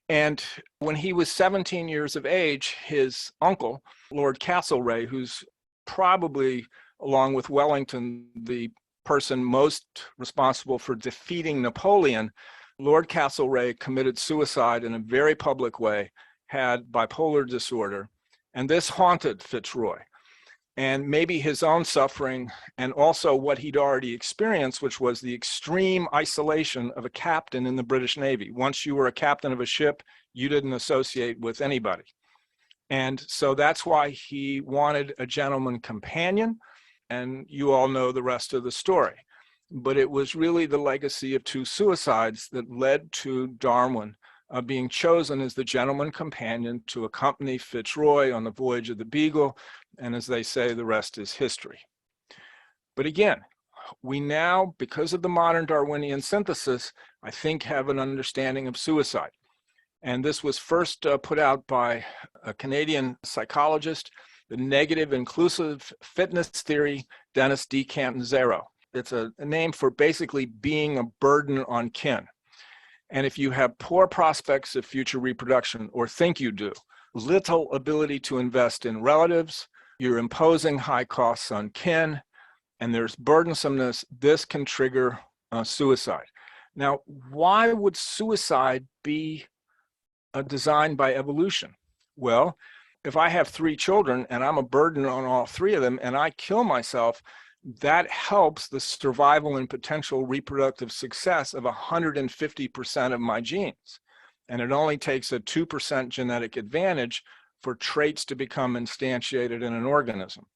And when he was 17 years of age, his uncle, Lord Castlereagh, who's probably, along with Wellington, the person most responsible for defeating Napoleon, Lord Castlereagh committed suicide in a very public way, had bipolar disorder, and this haunted Fitzroy. And maybe his own suffering, and also what he'd already experienced, which was the extreme isolation of a captain in the British Navy. Once you were a captain of a ship, you didn't associate with anybody. And so that's why he wanted a gentleman companion, and you all know the rest of the story. But it was really the legacy of two suicides that led to Darwin being chosen as the gentleman companion to accompany Fitzroy on the voyage of the Beagle. And as they say, the rest is history. But again, we now, because of the modern Darwinian synthesis, I think have an understanding of suicide. And this was first put out by a Canadian psychologist, the negative inclusive fitness theory, Dennis D. Catanzaro. It's a name for basically being a burden on kin. And if you have poor prospects of future reproduction, or think you do, little ability to invest in relatives, you're imposing high costs on kin, and there's burdensomeness, this can trigger suicide. Now, why would suicide be designed by evolution? Well, if I have 3 children and I'm a burden on all 3 of them and I kill myself, that helps the survival and potential reproductive success of 150% of my genes. And it only takes a 2% genetic advantage for traits to become instantiated in an organism.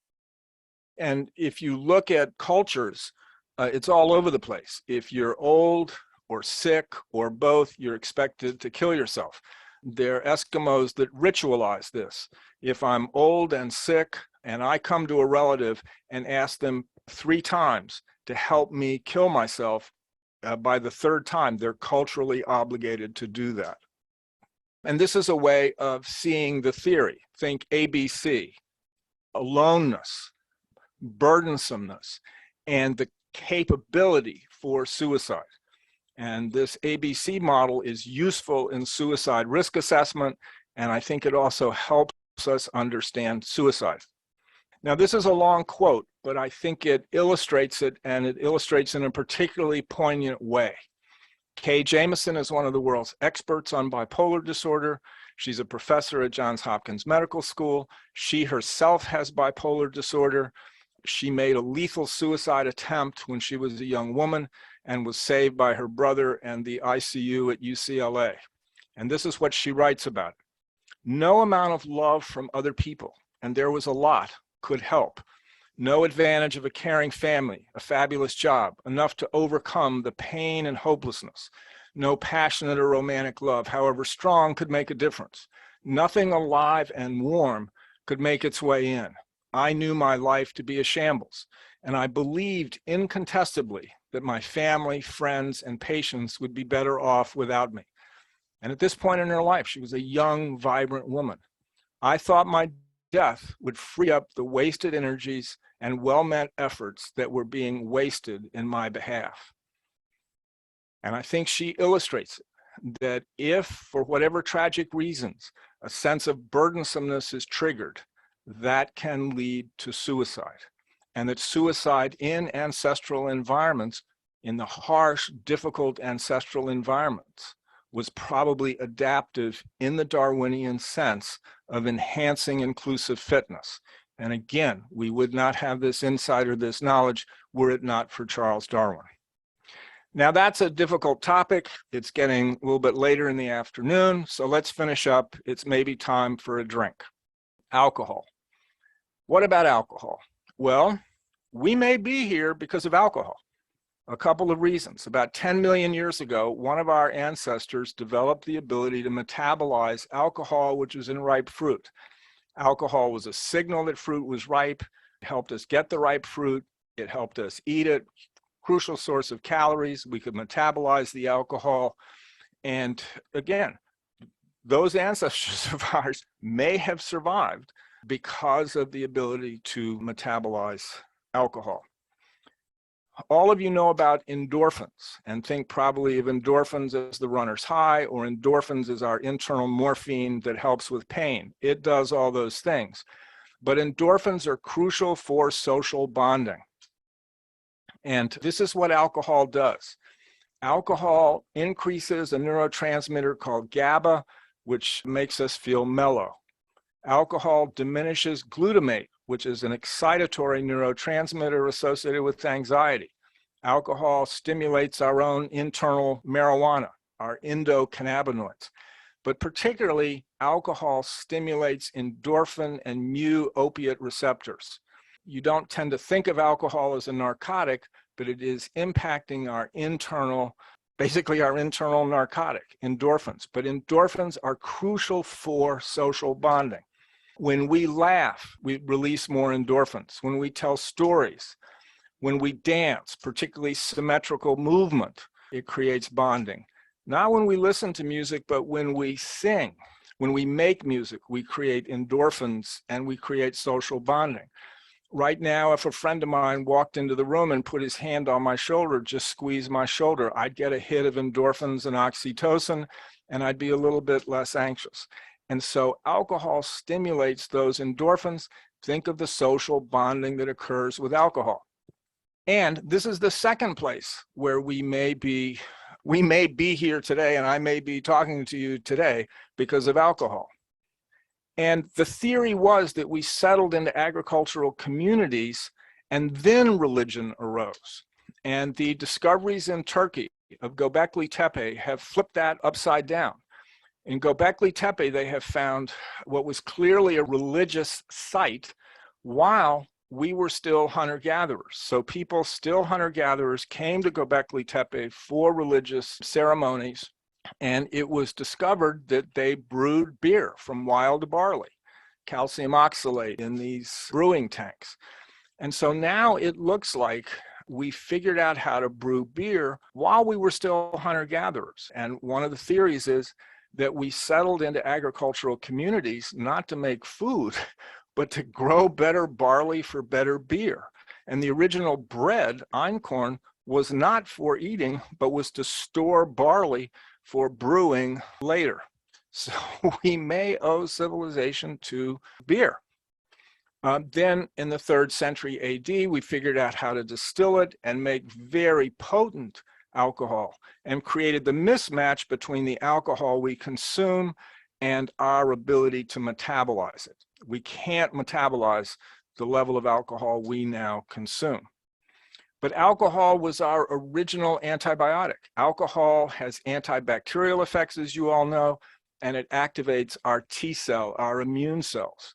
And if you look at cultures, it's all over the place. If you're old or sick or both, you're expected to kill yourself. There are Eskimos that ritualize this. If I'm old and sick and I come to a relative and ask them 3 times to help me kill myself, by the 3rd time, they're culturally obligated to do that. And this is a way of seeing the theory. Think ABC, aloneness, burdensomeness, and the capability for suicide. And this ABC model is useful in suicide risk assessment, and I think it also helps us understand suicide. Now, this is a long quote, but I think it illustrates it, and it illustrates in a particularly poignant way. Kay Jamison is one of the world's experts on bipolar disorder. She's a professor at Johns Hopkins Medical School. She herself has bipolar disorder. She made a lethal suicide attempt when she was a young woman and was saved by her brother and the ICU at UCLA. And this is what she writes about it. No amount of love from other people, and there was a lot, could help. No advantage of a caring family, a fabulous job, enough to overcome the pain and hopelessness. No passionate or romantic love, however strong, could make a difference. Nothing alive and warm could make its way in. I knew my life to be a shambles, and I believed incontestably that my family, friends, and patients would be better off without me. And at this point in her life, she was a young, vibrant woman. I thought my death would free up the wasted energies and well-meant efforts that were being wasted in my behalf. And I think she illustrates it, that if, for whatever tragic reasons, a sense of burdensomeness is triggered, that can lead to suicide. And that suicide in ancestral environments, in the harsh, difficult ancestral environments, was probably adaptive in the Darwinian sense of enhancing inclusive fitness. And again, we would not have this insight or this knowledge were it not for Charles Darwin. Now that's a difficult topic. It's getting a little bit later in the afternoon, so let's finish up. It's maybe time for a drink. Alcohol. What about alcohol? Well, we may be here because of alcohol. A couple of reasons. About 10 million years ago, one of our ancestors developed the ability to metabolize alcohol, which was in ripe fruit. Alcohol was a signal that fruit was ripe. It helped us get the ripe fruit. It helped us eat it. Crucial source of calories. We could metabolize the alcohol. And again, those ancestors of ours may have survived because of the ability to metabolize alcohol. All of you know about endorphins and think probably of endorphins as the runner's high, or endorphins as our internal morphine that helps with pain. It does all those things. But endorphins are crucial for social bonding. And this is what alcohol does. Alcohol increases a neurotransmitter called GABA, which makes us feel mellow. Alcohol diminishes glutamate, which is an excitatory neurotransmitter associated with anxiety. Alcohol stimulates our own internal marijuana, our endocannabinoids. But particularly, alcohol stimulates endorphin and mu opiate receptors. You don't tend to think of alcohol as a narcotic, but it is impacting our internal, basically our internal narcotic, endorphins. But endorphins are crucial for social bonding. When we laugh, we release more endorphins. When we tell stories, when we dance, particularly symmetrical movement, it creates bonding. Not when we listen to music, but when we sing. When we make music, we create endorphins and we create social bonding. Right now, if a friend of mine walked into the room and put his hand on my shoulder, just squeeze my shoulder, I'd get a hit of endorphins and oxytocin, and I'd be a little bit less anxious. And so alcohol stimulates those endorphins. Think of the social bonding that occurs with alcohol. And this is the second place where we may be here today, and I may be talking to you today because of alcohol. And the theory was that we settled into agricultural communities and then religion arose. And the discoveries in Turkey of Göbekli Tepe have flipped that upside down. In Göbekli Tepe, they have found what was clearly a religious site while we were still hunter-gatherers. So people, still hunter-gatherers, came to Göbekli Tepe for religious ceremonies, and it was discovered that they brewed beer from wild barley, calcium oxalate in these brewing tanks. And so now it looks like we figured out how to brew beer while we were still hunter-gatherers. And one of the theories is that we settled into agricultural communities not to make food, but to grow better barley for better beer. And the original bread, einkorn, was not for eating, but was to store barley for brewing later. So we may owe civilization to beer. Then in the 3rd century AD, we figured out how to distill it and make very potent alcohol, and created the mismatch between the alcohol we consume and our ability to metabolize it. We can't metabolize the level of alcohol we now consume. But alcohol was our original antibiotic. Alcohol has antibacterial effects, as you all know, and it activates our T cell, our immune cells.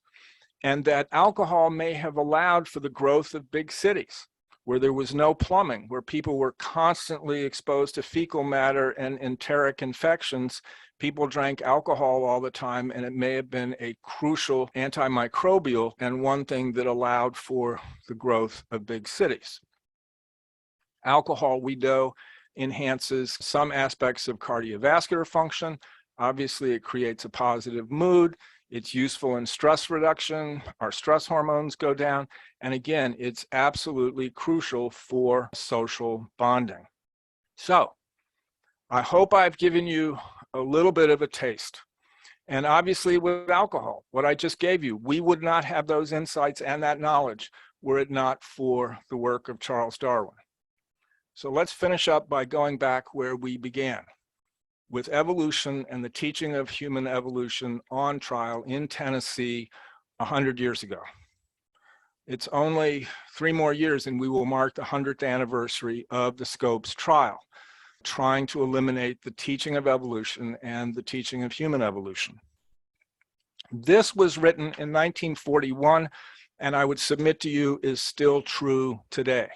And that alcohol may have allowed for the growth of big cities, where there was no plumbing, where people were constantly exposed to fecal matter and enteric infections. People drank alcohol all the time, and it may have been a crucial antimicrobial and one thing that allowed for the growth of big cities. Alcohol, we know, enhances some aspects of cardiovascular function, Obviously, it creates a positive mood. It's useful in stress reduction. Our stress hormones go down. And again, it's absolutely crucial for social bonding. So I hope I've given you a little bit of a taste. And obviously with alcohol, what I just gave you, we would not have those insights and that knowledge were it not for the work of Charles Darwin. So let's finish up by going back where we began, with evolution and the teaching of human evolution on trial in Tennessee 100 years ago. It's only 3 more years and we will mark the 100th anniversary of the Scopes trial, trying to eliminate the teaching of evolution and the teaching of human evolution. This was written in 1941, and I would submit to you is still true today.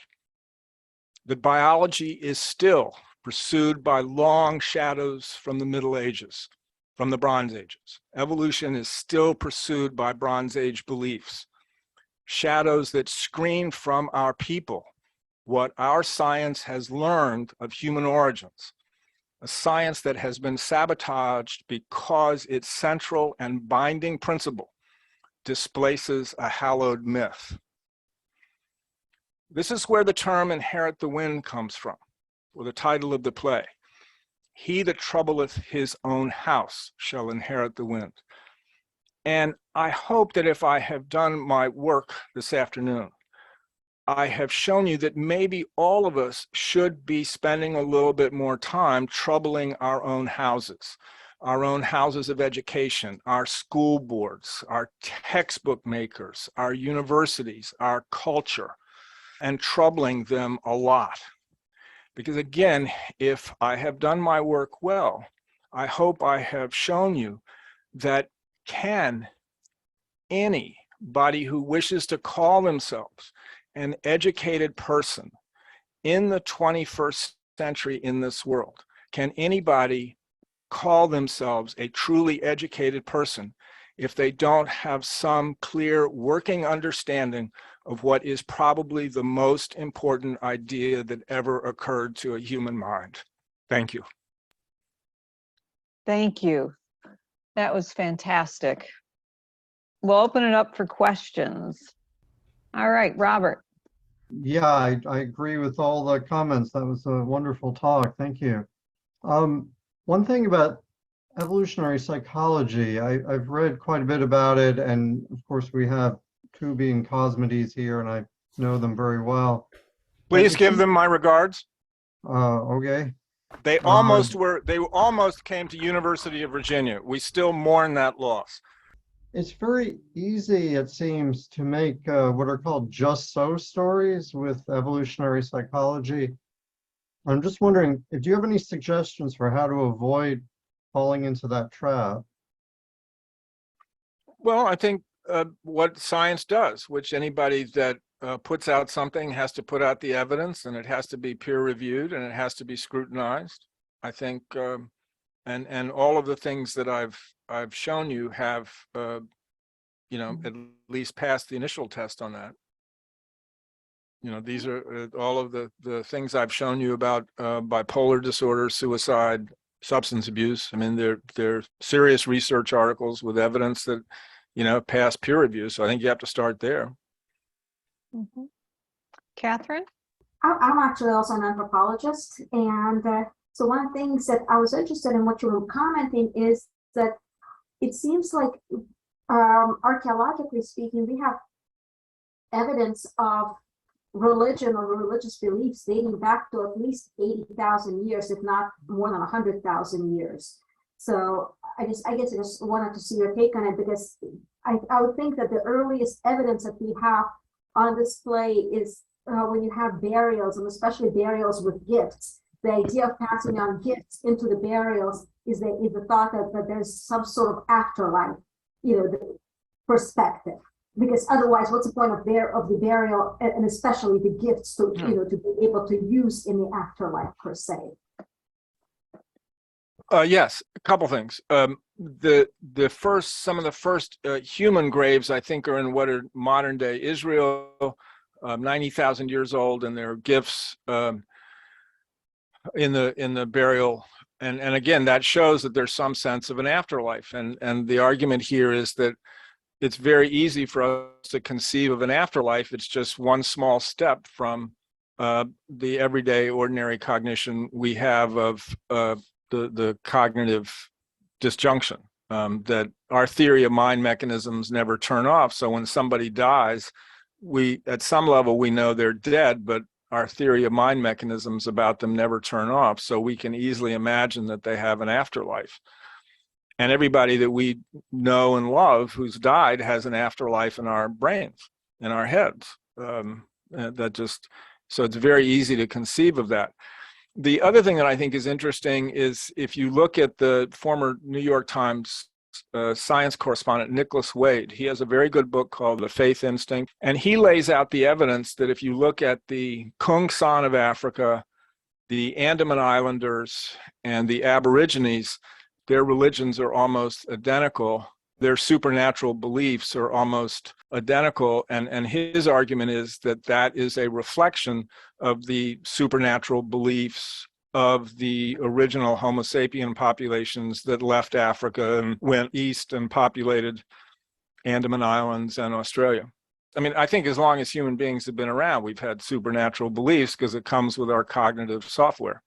That biology is still pursued by long shadows from the Middle Ages, from the Bronze Ages. Evolution is still pursued by Bronze Age beliefs, shadows that screen from our people what our science has learned of human origins, a science that has been sabotaged because its central and binding principle displaces a hallowed myth. This is where the term inherit the wind comes from, or the title of the play. He that troubleth his own house shall inherit the wind. And I hope that if I have done my work this afternoon, I have shown you that maybe all of us should be spending a little bit more time troubling our own houses of education, our school boards, our textbook makers, our universities, our culture, and troubling them a lot. Because again, if I have done my work well, I hope I have shown you that can anybody who wishes to call themselves an educated person in the 21st century in this world, can anybody call themselves a truly educated person if they don't have some clear working understanding of what is probably the most important idea that ever occurred to a human mind? Thank you. Thank you. That was fantastic. We'll open it up for questions. All right, Robert. Yeah, I agree with all the comments. That was a wonderful talk. Thank you. One thing about evolutionary psychology, I've read quite a bit about it, and of course we have Kubi and Cosmides here, and I know them very well. Please give them my regards. Okay. They almost came to University of Virginia. We still mourn that loss. It's very easy, it seems, to make what are called just so stories with evolutionary psychology. I'm just wondering, do you have any suggestions for how to avoid falling into that trap? Well, I think what science does, which anybody that puts out something has to put out the evidence, and it has to be peer reviewed, and it has to be scrutinized. I think, and all of the things that I've shown you have, you know, at least passed the initial test on that. You know, these are all of the things I've shown you about bipolar disorder, suicide, substance abuse. I mean, they're serious research articles with evidence that, you know, pass peer review. So I think you have to start there. Mm-hmm. Catherine? I'm actually also an anthropologist. And so one of the things that I was interested in what you were commenting is that it seems like archaeologically speaking, we have evidence of religion or religious beliefs dating back to at least 80,000 years, if not more than 100,000 years. So I guess I just wanted to see your take on it, because I would think that the earliest evidence that we have on display is when you have burials, and especially burials with gifts. The idea of passing on gifts into the burials is the thought that there's some sort of afterlife, you know, the perspective. Because otherwise, what's the point of the burial, and especially the gifts to, you know, to be able to use in the afterlife per se? Yes, a couple things. Some of the first human graves, I think, are in what are modern day Israel, 90,000 years old, and there are gifts in the burial And again, that shows that there's some sense of an afterlife. And the argument here is that it's very easy for us to conceive of an afterlife. It's just one small step from the everyday ordinary cognition we have of the cognitive disjunction, that our theory of mind mechanisms never turn off. So when somebody dies, at some level we know they're dead, but our theory of mind mechanisms about them never turn off. So we can easily imagine that they have an afterlife. And everybody that we know and love who's died has an afterlife in our brains, in our heads. So it's very easy to conceive of that. The other thing that I think is interesting is if you look at the former New York Times science correspondent, Nicholas Wade, he has a very good book called The Faith Instinct. And he lays out the evidence that if you look at the Kung San of Africa, the Andaman Islanders, and the Aborigines, their religions are almost identical. Their supernatural beliefs are almost identical. And his argument is that that is a reflection of the supernatural beliefs of the original Homo sapien populations that left Africa and went east and populated Andaman Islands and Australia. I mean, I think as long as human beings have been around, we've had supernatural beliefs because it comes with our cognitive software.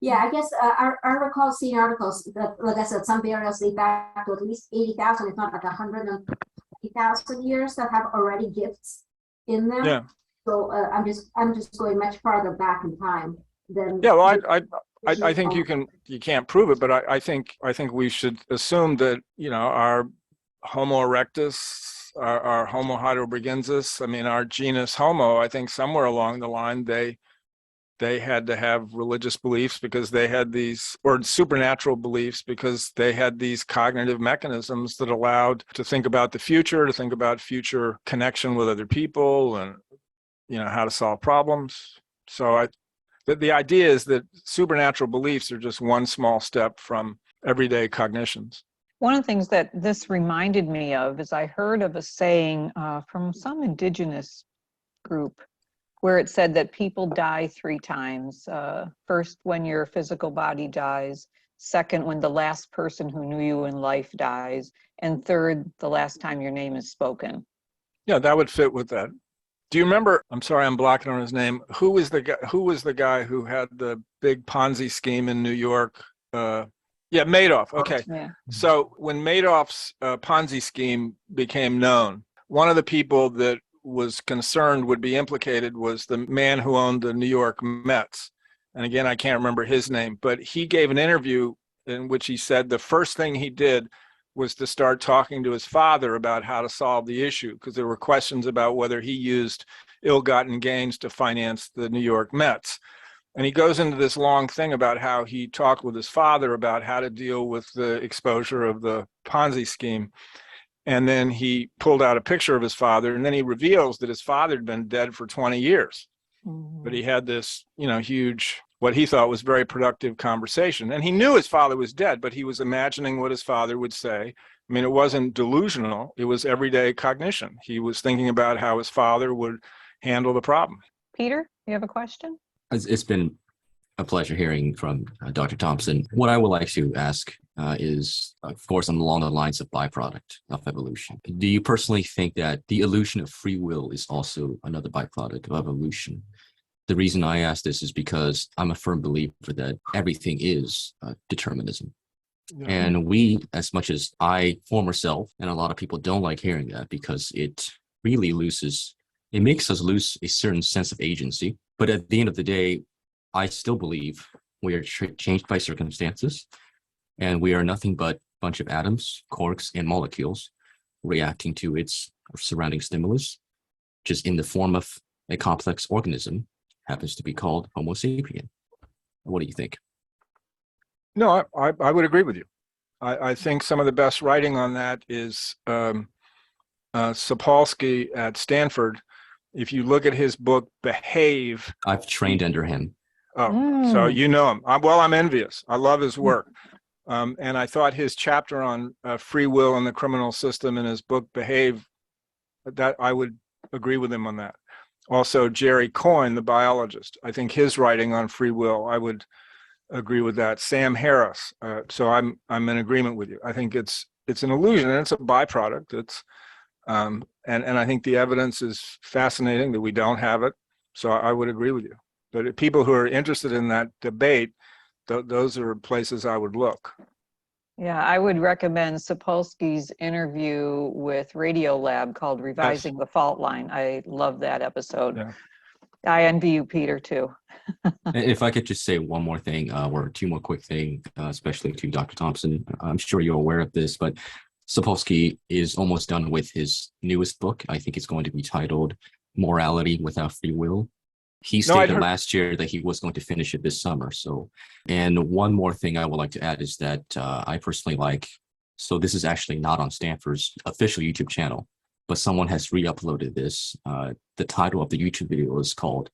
Yeah, I guess I recall seeing articles that, like I said, some burials date back to at least 80,000, if not like 150,000 years that have already gifts in them. Yeah. So I'm just going much farther back in time than. Yeah, well, I think you can't prove it, but I think we should assume that, you know, our Homo erectus, our Homo heidelbergensis, I mean, our genus Homo, I think somewhere along the line they had to have religious beliefs because they had these, or supernatural beliefs because they had these cognitive mechanisms that allowed to think about the future, to think about future connection with other people, and, you know, how to solve problems. So the idea is that supernatural beliefs are just one small step from everyday cognitions. One of the things that this reminded me of is I heard of a saying from some indigenous group where it said that people die 3 times. First, when your physical body dies. Second, when the last person who knew you in life dies. And third, the last time your name is spoken. Yeah, that would fit with that. Do you remember, I'm sorry, I'm blocking on his name. Who was the guy who had the big Ponzi scheme in New York? Yeah, Madoff. Okay. Yeah. So when Madoff's Ponzi scheme became known, one of the people that was concerned would be implicated was the man who owned the New York Mets. And again, I can't remember his name, but he gave an interview in which he said the first thing he did was to start talking to his father about how to solve the issue, because there were questions about whether he used ill-gotten gains to finance the New York Mets. And he goes into this long thing about how he talked with his father about how to deal with the exposure of the Ponzi scheme. And then he pulled out a picture of his father, and then he reveals that his father had been dead for 20 years. Mm-hmm. But he had this, you know, huge, what he thought was very productive conversation. And he knew his father was dead, but he was imagining what his father would say. I mean, it wasn't delusional. It was everyday cognition. He was thinking about how his father would handle the problem. Peter, you have a question? It's been a pleasure hearing from Dr. Thomson. What I would like to ask is, of course, along the lines of byproduct of evolution. Do you personally think that the illusion of free will is also another byproduct of evolution? The reason I ask this is because I'm a firm believer that everything is determinism. Yeah. And we, as much as I, former self, and a lot of people don't like hearing that because it really it makes us lose a certain sense of agency. But at the end of the day, I still believe we are changed by circumstances, and we are nothing but a bunch of atoms, quarks, and molecules reacting to its surrounding stimulus, just in the form of a complex organism, happens to be called Homo sapien. What do you think? No, I would agree with you. I think some of the best writing on that is Sapolsky at Stanford. If you look at his book, Behave. I've trained under him. Oh, so you know him. I'm envious. I love his work. And I thought his chapter on free will in the criminal system in his book, Behave, that I would agree with him on that. Also, Jerry Coyne, the biologist, I think his writing on free will, I would agree with that. Sam Harris. So I'm in agreement with you. I think it's an illusion and it's a byproduct. It's and I think the evidence is fascinating that we don't have it. So I would agree with you. But if people who are interested in that debate, those are places I would look. Yeah, I would recommend Sapolsky's interview with Radiolab called Revising the Fault Line. I love that episode. Yeah. I envy you, Peter, too. If I could just say one more thing, or two more quick things, especially to Dr. Thompson. I'm sure you're aware of this, but Sapolsky is almost done with his newest book. I think it's going to be titled Morality Without Free Will. He stated last year that he was going to finish it this summer. So, and one more thing I would like to add is that I personally like, so this is actually not on Stanford's official YouTube channel, but someone has re-uploaded this. The title of the YouTube video is called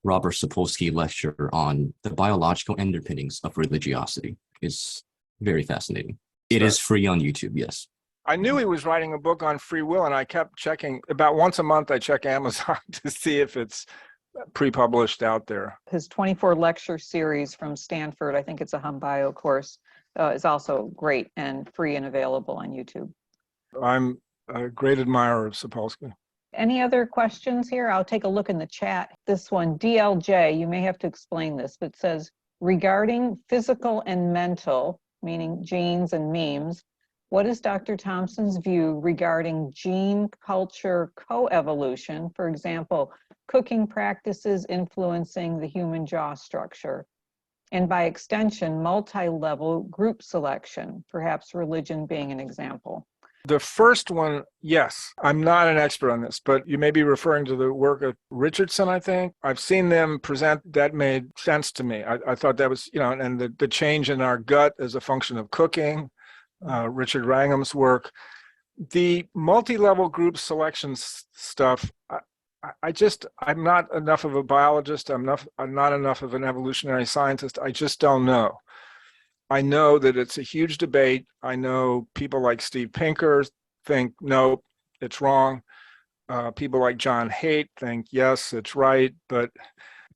Robert Sapolsky Lecture on the Biological Underpinnings of Religiosity. It's very fascinating. It is free on YouTube, yes. I knew he was writing a book on free will, and I kept checking. About once a month, I check Amazon to see if it's pre-published out there. His 24 lecture series from Stanford, I think it's a Hum Bio course, is also great and free and available on YouTube. I'm a great admirer of Sapolsky. Any other questions here? I'll take a look in the chat. This one, DLJ, you may have to explain this, but it says, regarding physical and mental, meaning genes and memes, what is Dr. Thompson's view regarding gene culture coevolution? For example, cooking practices influencing the human jaw structure, and by extension, multi-level group selection, perhaps religion being an example. The first one, yes. I'm not an expert on this, but you may be referring to the work of Richardson, I think. I've seen them present. That made sense to me. I thought that was, and the change in our gut as a function of cooking, Richard Wrangham's work. The multi-level group selection stuff, I'm not enough of a biologist. I'm not enough of an evolutionary scientist. I just don't know. I know that it's a huge debate. I know people like Steve Pinker think, no, it's wrong. People like John Haidt think, yes, it's right. But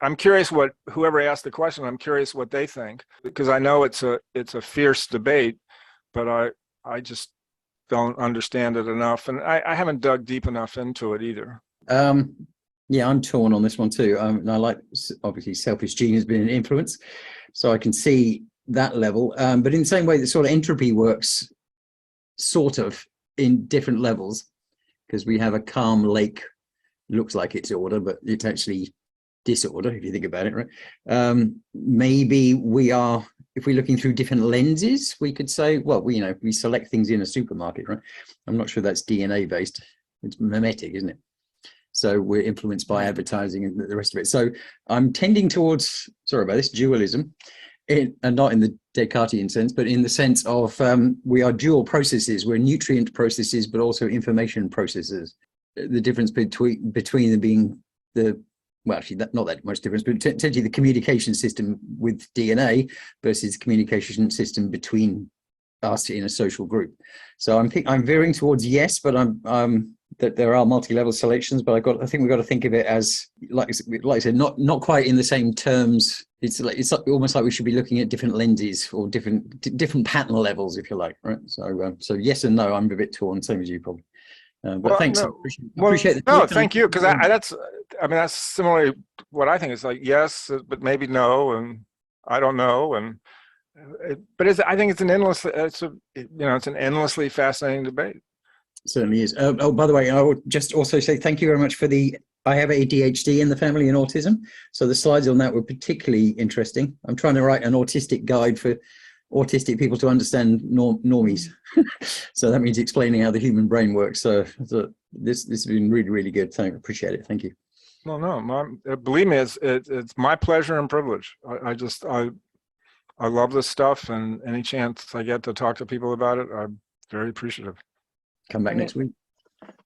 I'm curious whoever asked the question, I'm curious what they think, because I know it's a fierce debate, but I just don't understand it enough. And I haven't dug deep enough into it either. Yeah, I'm torn on this one too. I like, obviously, selfish gene has been an influence, so I can see that level. But in the same way that sort of entropy works sort of in different levels, because we have a calm lake, looks like it's order, but it's actually disorder, if you think about it, right? Maybe we are, if we're looking through different lenses, we could say, well, we select things in a supermarket, right? I'm not sure that's DNA based. It's mimetic, isn't it? So we're influenced by advertising and the rest of it. So I'm tending towards, sorry about this, dualism, and not in the Descartesian sense, but in the sense of we are dual processes. We're nutrient processes, but also information processes. The difference between them being well, actually, not that much difference, but potentially the communication system with DNA versus communication system between us in a social group. So I'm veering towards yes, but that there are multi-level selections, but I think we've got to think of it as, like I said, not quite in the same terms. It's almost like we should be looking at different lenses or different pattern levels, if you like, right? So yes and no. I'm a bit torn, same as you probably. But well, thanks. No, appreciate the no, thank you, because that's similarly what I think. It's like yes, but maybe no, and I don't know, and I think it's an endlessly fascinating debate. Certainly is. Oh, by the way, I would just also say thank you very much for I have ADHD in the family and autism, so the slides on that were particularly interesting. I'm trying to write an autistic guide for autistic people to understand normies. So that means explaining how the human brain works. So this has been really, really good. Appreciate it. Thank you. Well, no, believe me, it's my pleasure and privilege. I love this stuff, and any chance I get to talk to people about it, I'm very appreciative. Come back next week.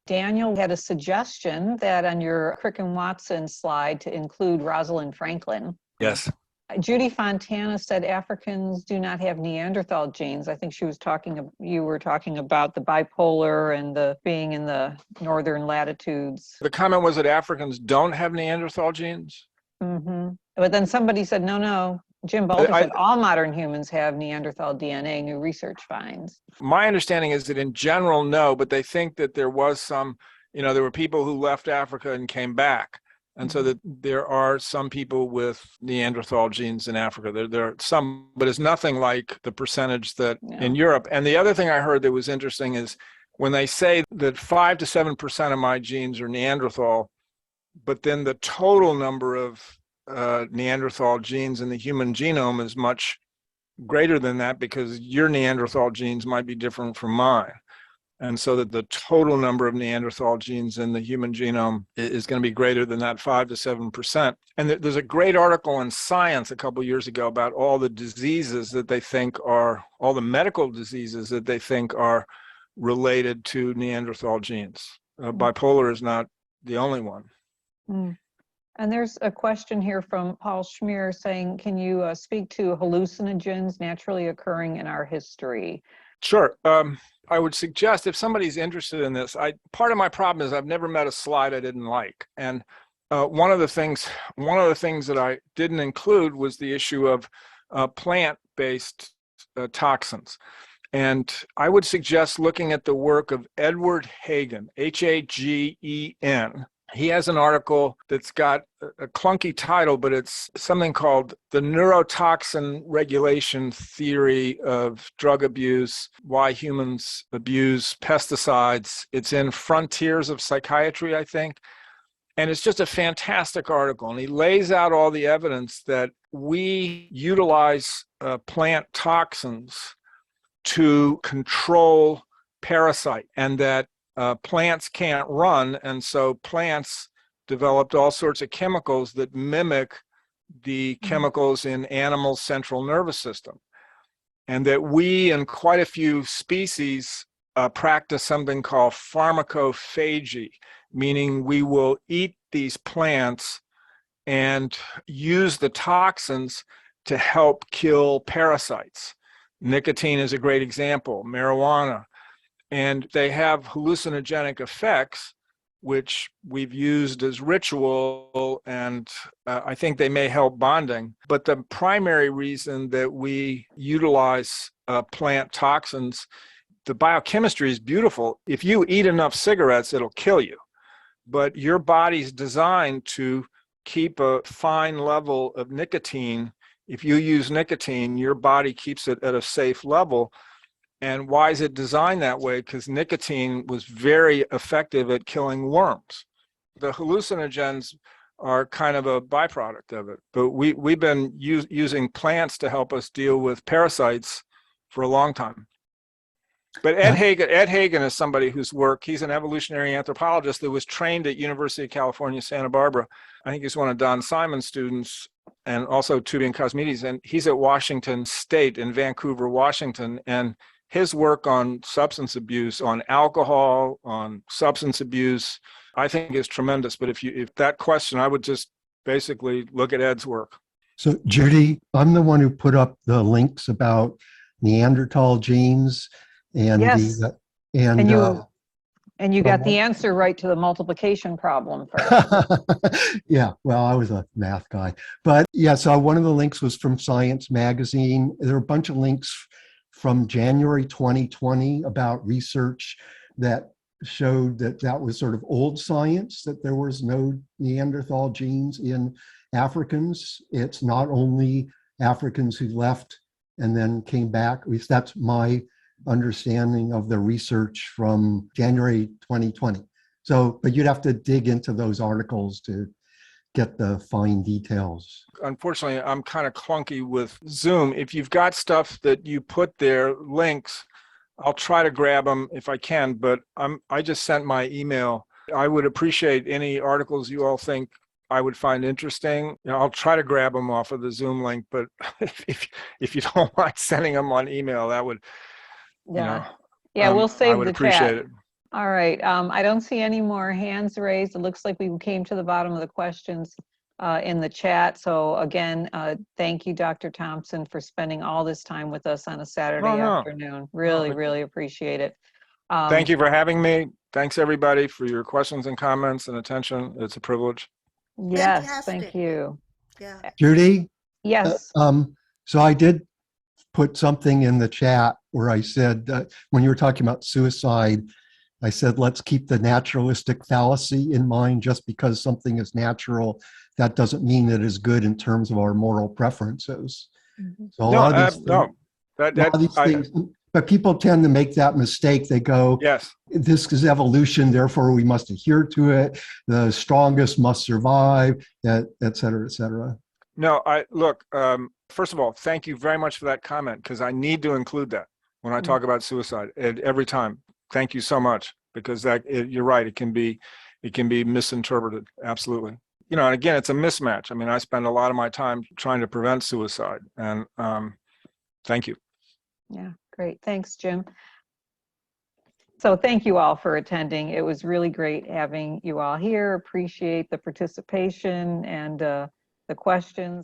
Daniel had a suggestion that on your Crick and Watson slide to include Rosalind Franklin. Yes. Judy Fontana said Africans do not have Neanderthal genes. I think you were talking about the bipolar and the being in the northern latitudes. The comment was that Africans don't have Neanderthal genes? Mm-hmm. But then somebody said, no, Jim Bolter I- said all modern humans have Neanderthal DNA, new research finds. My understanding is that in general, no, but they think that there was some, there were people who left Africa and came back. And so that there are some people with Neanderthal genes in Africa. There are some, but it's nothing like the percentage that in Europe. And the other thing I heard that was interesting is when they say that 5 to 7% of my genes are Neanderthal, but then the total number of Neanderthal genes in the human genome is much greater than that because your Neanderthal genes might be different from mine. And so that the total number of Neanderthal genes in the human genome is going to be greater than that 5 to 7%. And there's a great article in Science a couple of years ago about all the diseases that they think are, all the medical diseases that they think are related to Neanderthal genes. Bipolar is not the only one. And there's a question here from Paul Schmier saying, can you speak to hallucinogens naturally occurring in our history? Sure. I would suggest if somebody's interested in this, part of my problem is I've never met a slide I didn't like. And one of the things that I didn't include was the issue of plant-based toxins. And I would suggest looking at the work of Edward Hagen, Hagen. He has an article that's got a clunky title, but it's something called The Neurotoxin Regulation Theory of Drug Abuse, Why Humans Abuse Pesticides. It's in Frontiers of Psychiatry, I think. And it's just a fantastic article. And he lays out all the evidence that we utilize plant toxins to control parasite, and that plants can't run, and so plants developed all sorts of chemicals that mimic the chemicals in animals' central nervous system. And that we, in quite a few species, practice something called pharmacophagy, meaning we will eat these plants and use the toxins to help kill parasites. Nicotine is a great example, marijuana. And they have hallucinogenic effects, which we've used as ritual, and I think they may help bonding. But the primary reason that we utilize plant toxins, the biochemistry is beautiful. If you eat enough cigarettes, it'll kill you. But your body's designed to keep a fine level of nicotine. If you use nicotine, your body keeps it at a safe level. And why is it designed that way? Because nicotine was very effective at killing worms. The hallucinogens are kind of a byproduct of it. But we've been using plants to help us deal with parasites for a long time. But Ed Hagen is somebody whose work, he's an evolutionary anthropologist that was trained at University of California, Santa Barbara. I think he's one of Don Simon's students, and also Tubi and Cosmides. And he's at Washington State in Vancouver, Washington. And his work on substance abuse, on alcohol, on substance abuse, I think is tremendous. But if that question, I would just basically look at Ed's work. So Judy, I'm the one who put up the links about Neanderthal genes and Yes. and you got the answer right to the multiplication problem first. yeah, well, I was a math guy. But yeah, so one of the links was from Science Magazine. There are a bunch of links from January 2020 about research that showed that was sort of old science, that there was no Neanderthal genes in Africans. It's not only Africans who left and then came back. At least that's my understanding of the research from January 2020. So, but you'd have to dig into those articles to get the fine details. Unfortunately, I'm kind of clunky with Zoom. If you've got stuff that you put there, links, I'll try to grab them if I can, but I just sent my email. I would appreciate any articles you all think I would find interesting. I'll try to grab them off of the Zoom link, but if you don't mind sending them on email, that would, we'll save I would the appreciate chat. it. All right. I don't see any more hands raised. It looks like we came to the bottom of the questions in the chat. So again, thank you, Dr. Thompson, for spending all this time with us on a Saturday afternoon. Really appreciate it. Thank you for having me. Thanks, everybody, for your questions and comments and attention. It's a privilege. Yes, Fantastic. thank you. Yeah. Judy, Yes. So I did put something in the chat where I said, when you were talking about suicide, I said, let's keep the naturalistic fallacy in mind. Just because something is natural, that doesn't mean that it is good in terms of our moral preferences. Mhm. So a lot of these no, things, but people tend to make that mistake. They go, yes. this is evolution, therefore we must adhere to it. The strongest must survive, et cetera, et cetera. No, look, first of all, thank you very much for that comment, because I need to include that when I talk about suicide every time. Thank you so much, because you're right. It can be misinterpreted. Absolutely. You know, and again, it's a mismatch. I mean, I spend a lot of my time trying to prevent suicide, and thank you. Yeah, great. Thanks, Jim. So thank you all for attending. It was really great having you all here. Appreciate the participation and the questions.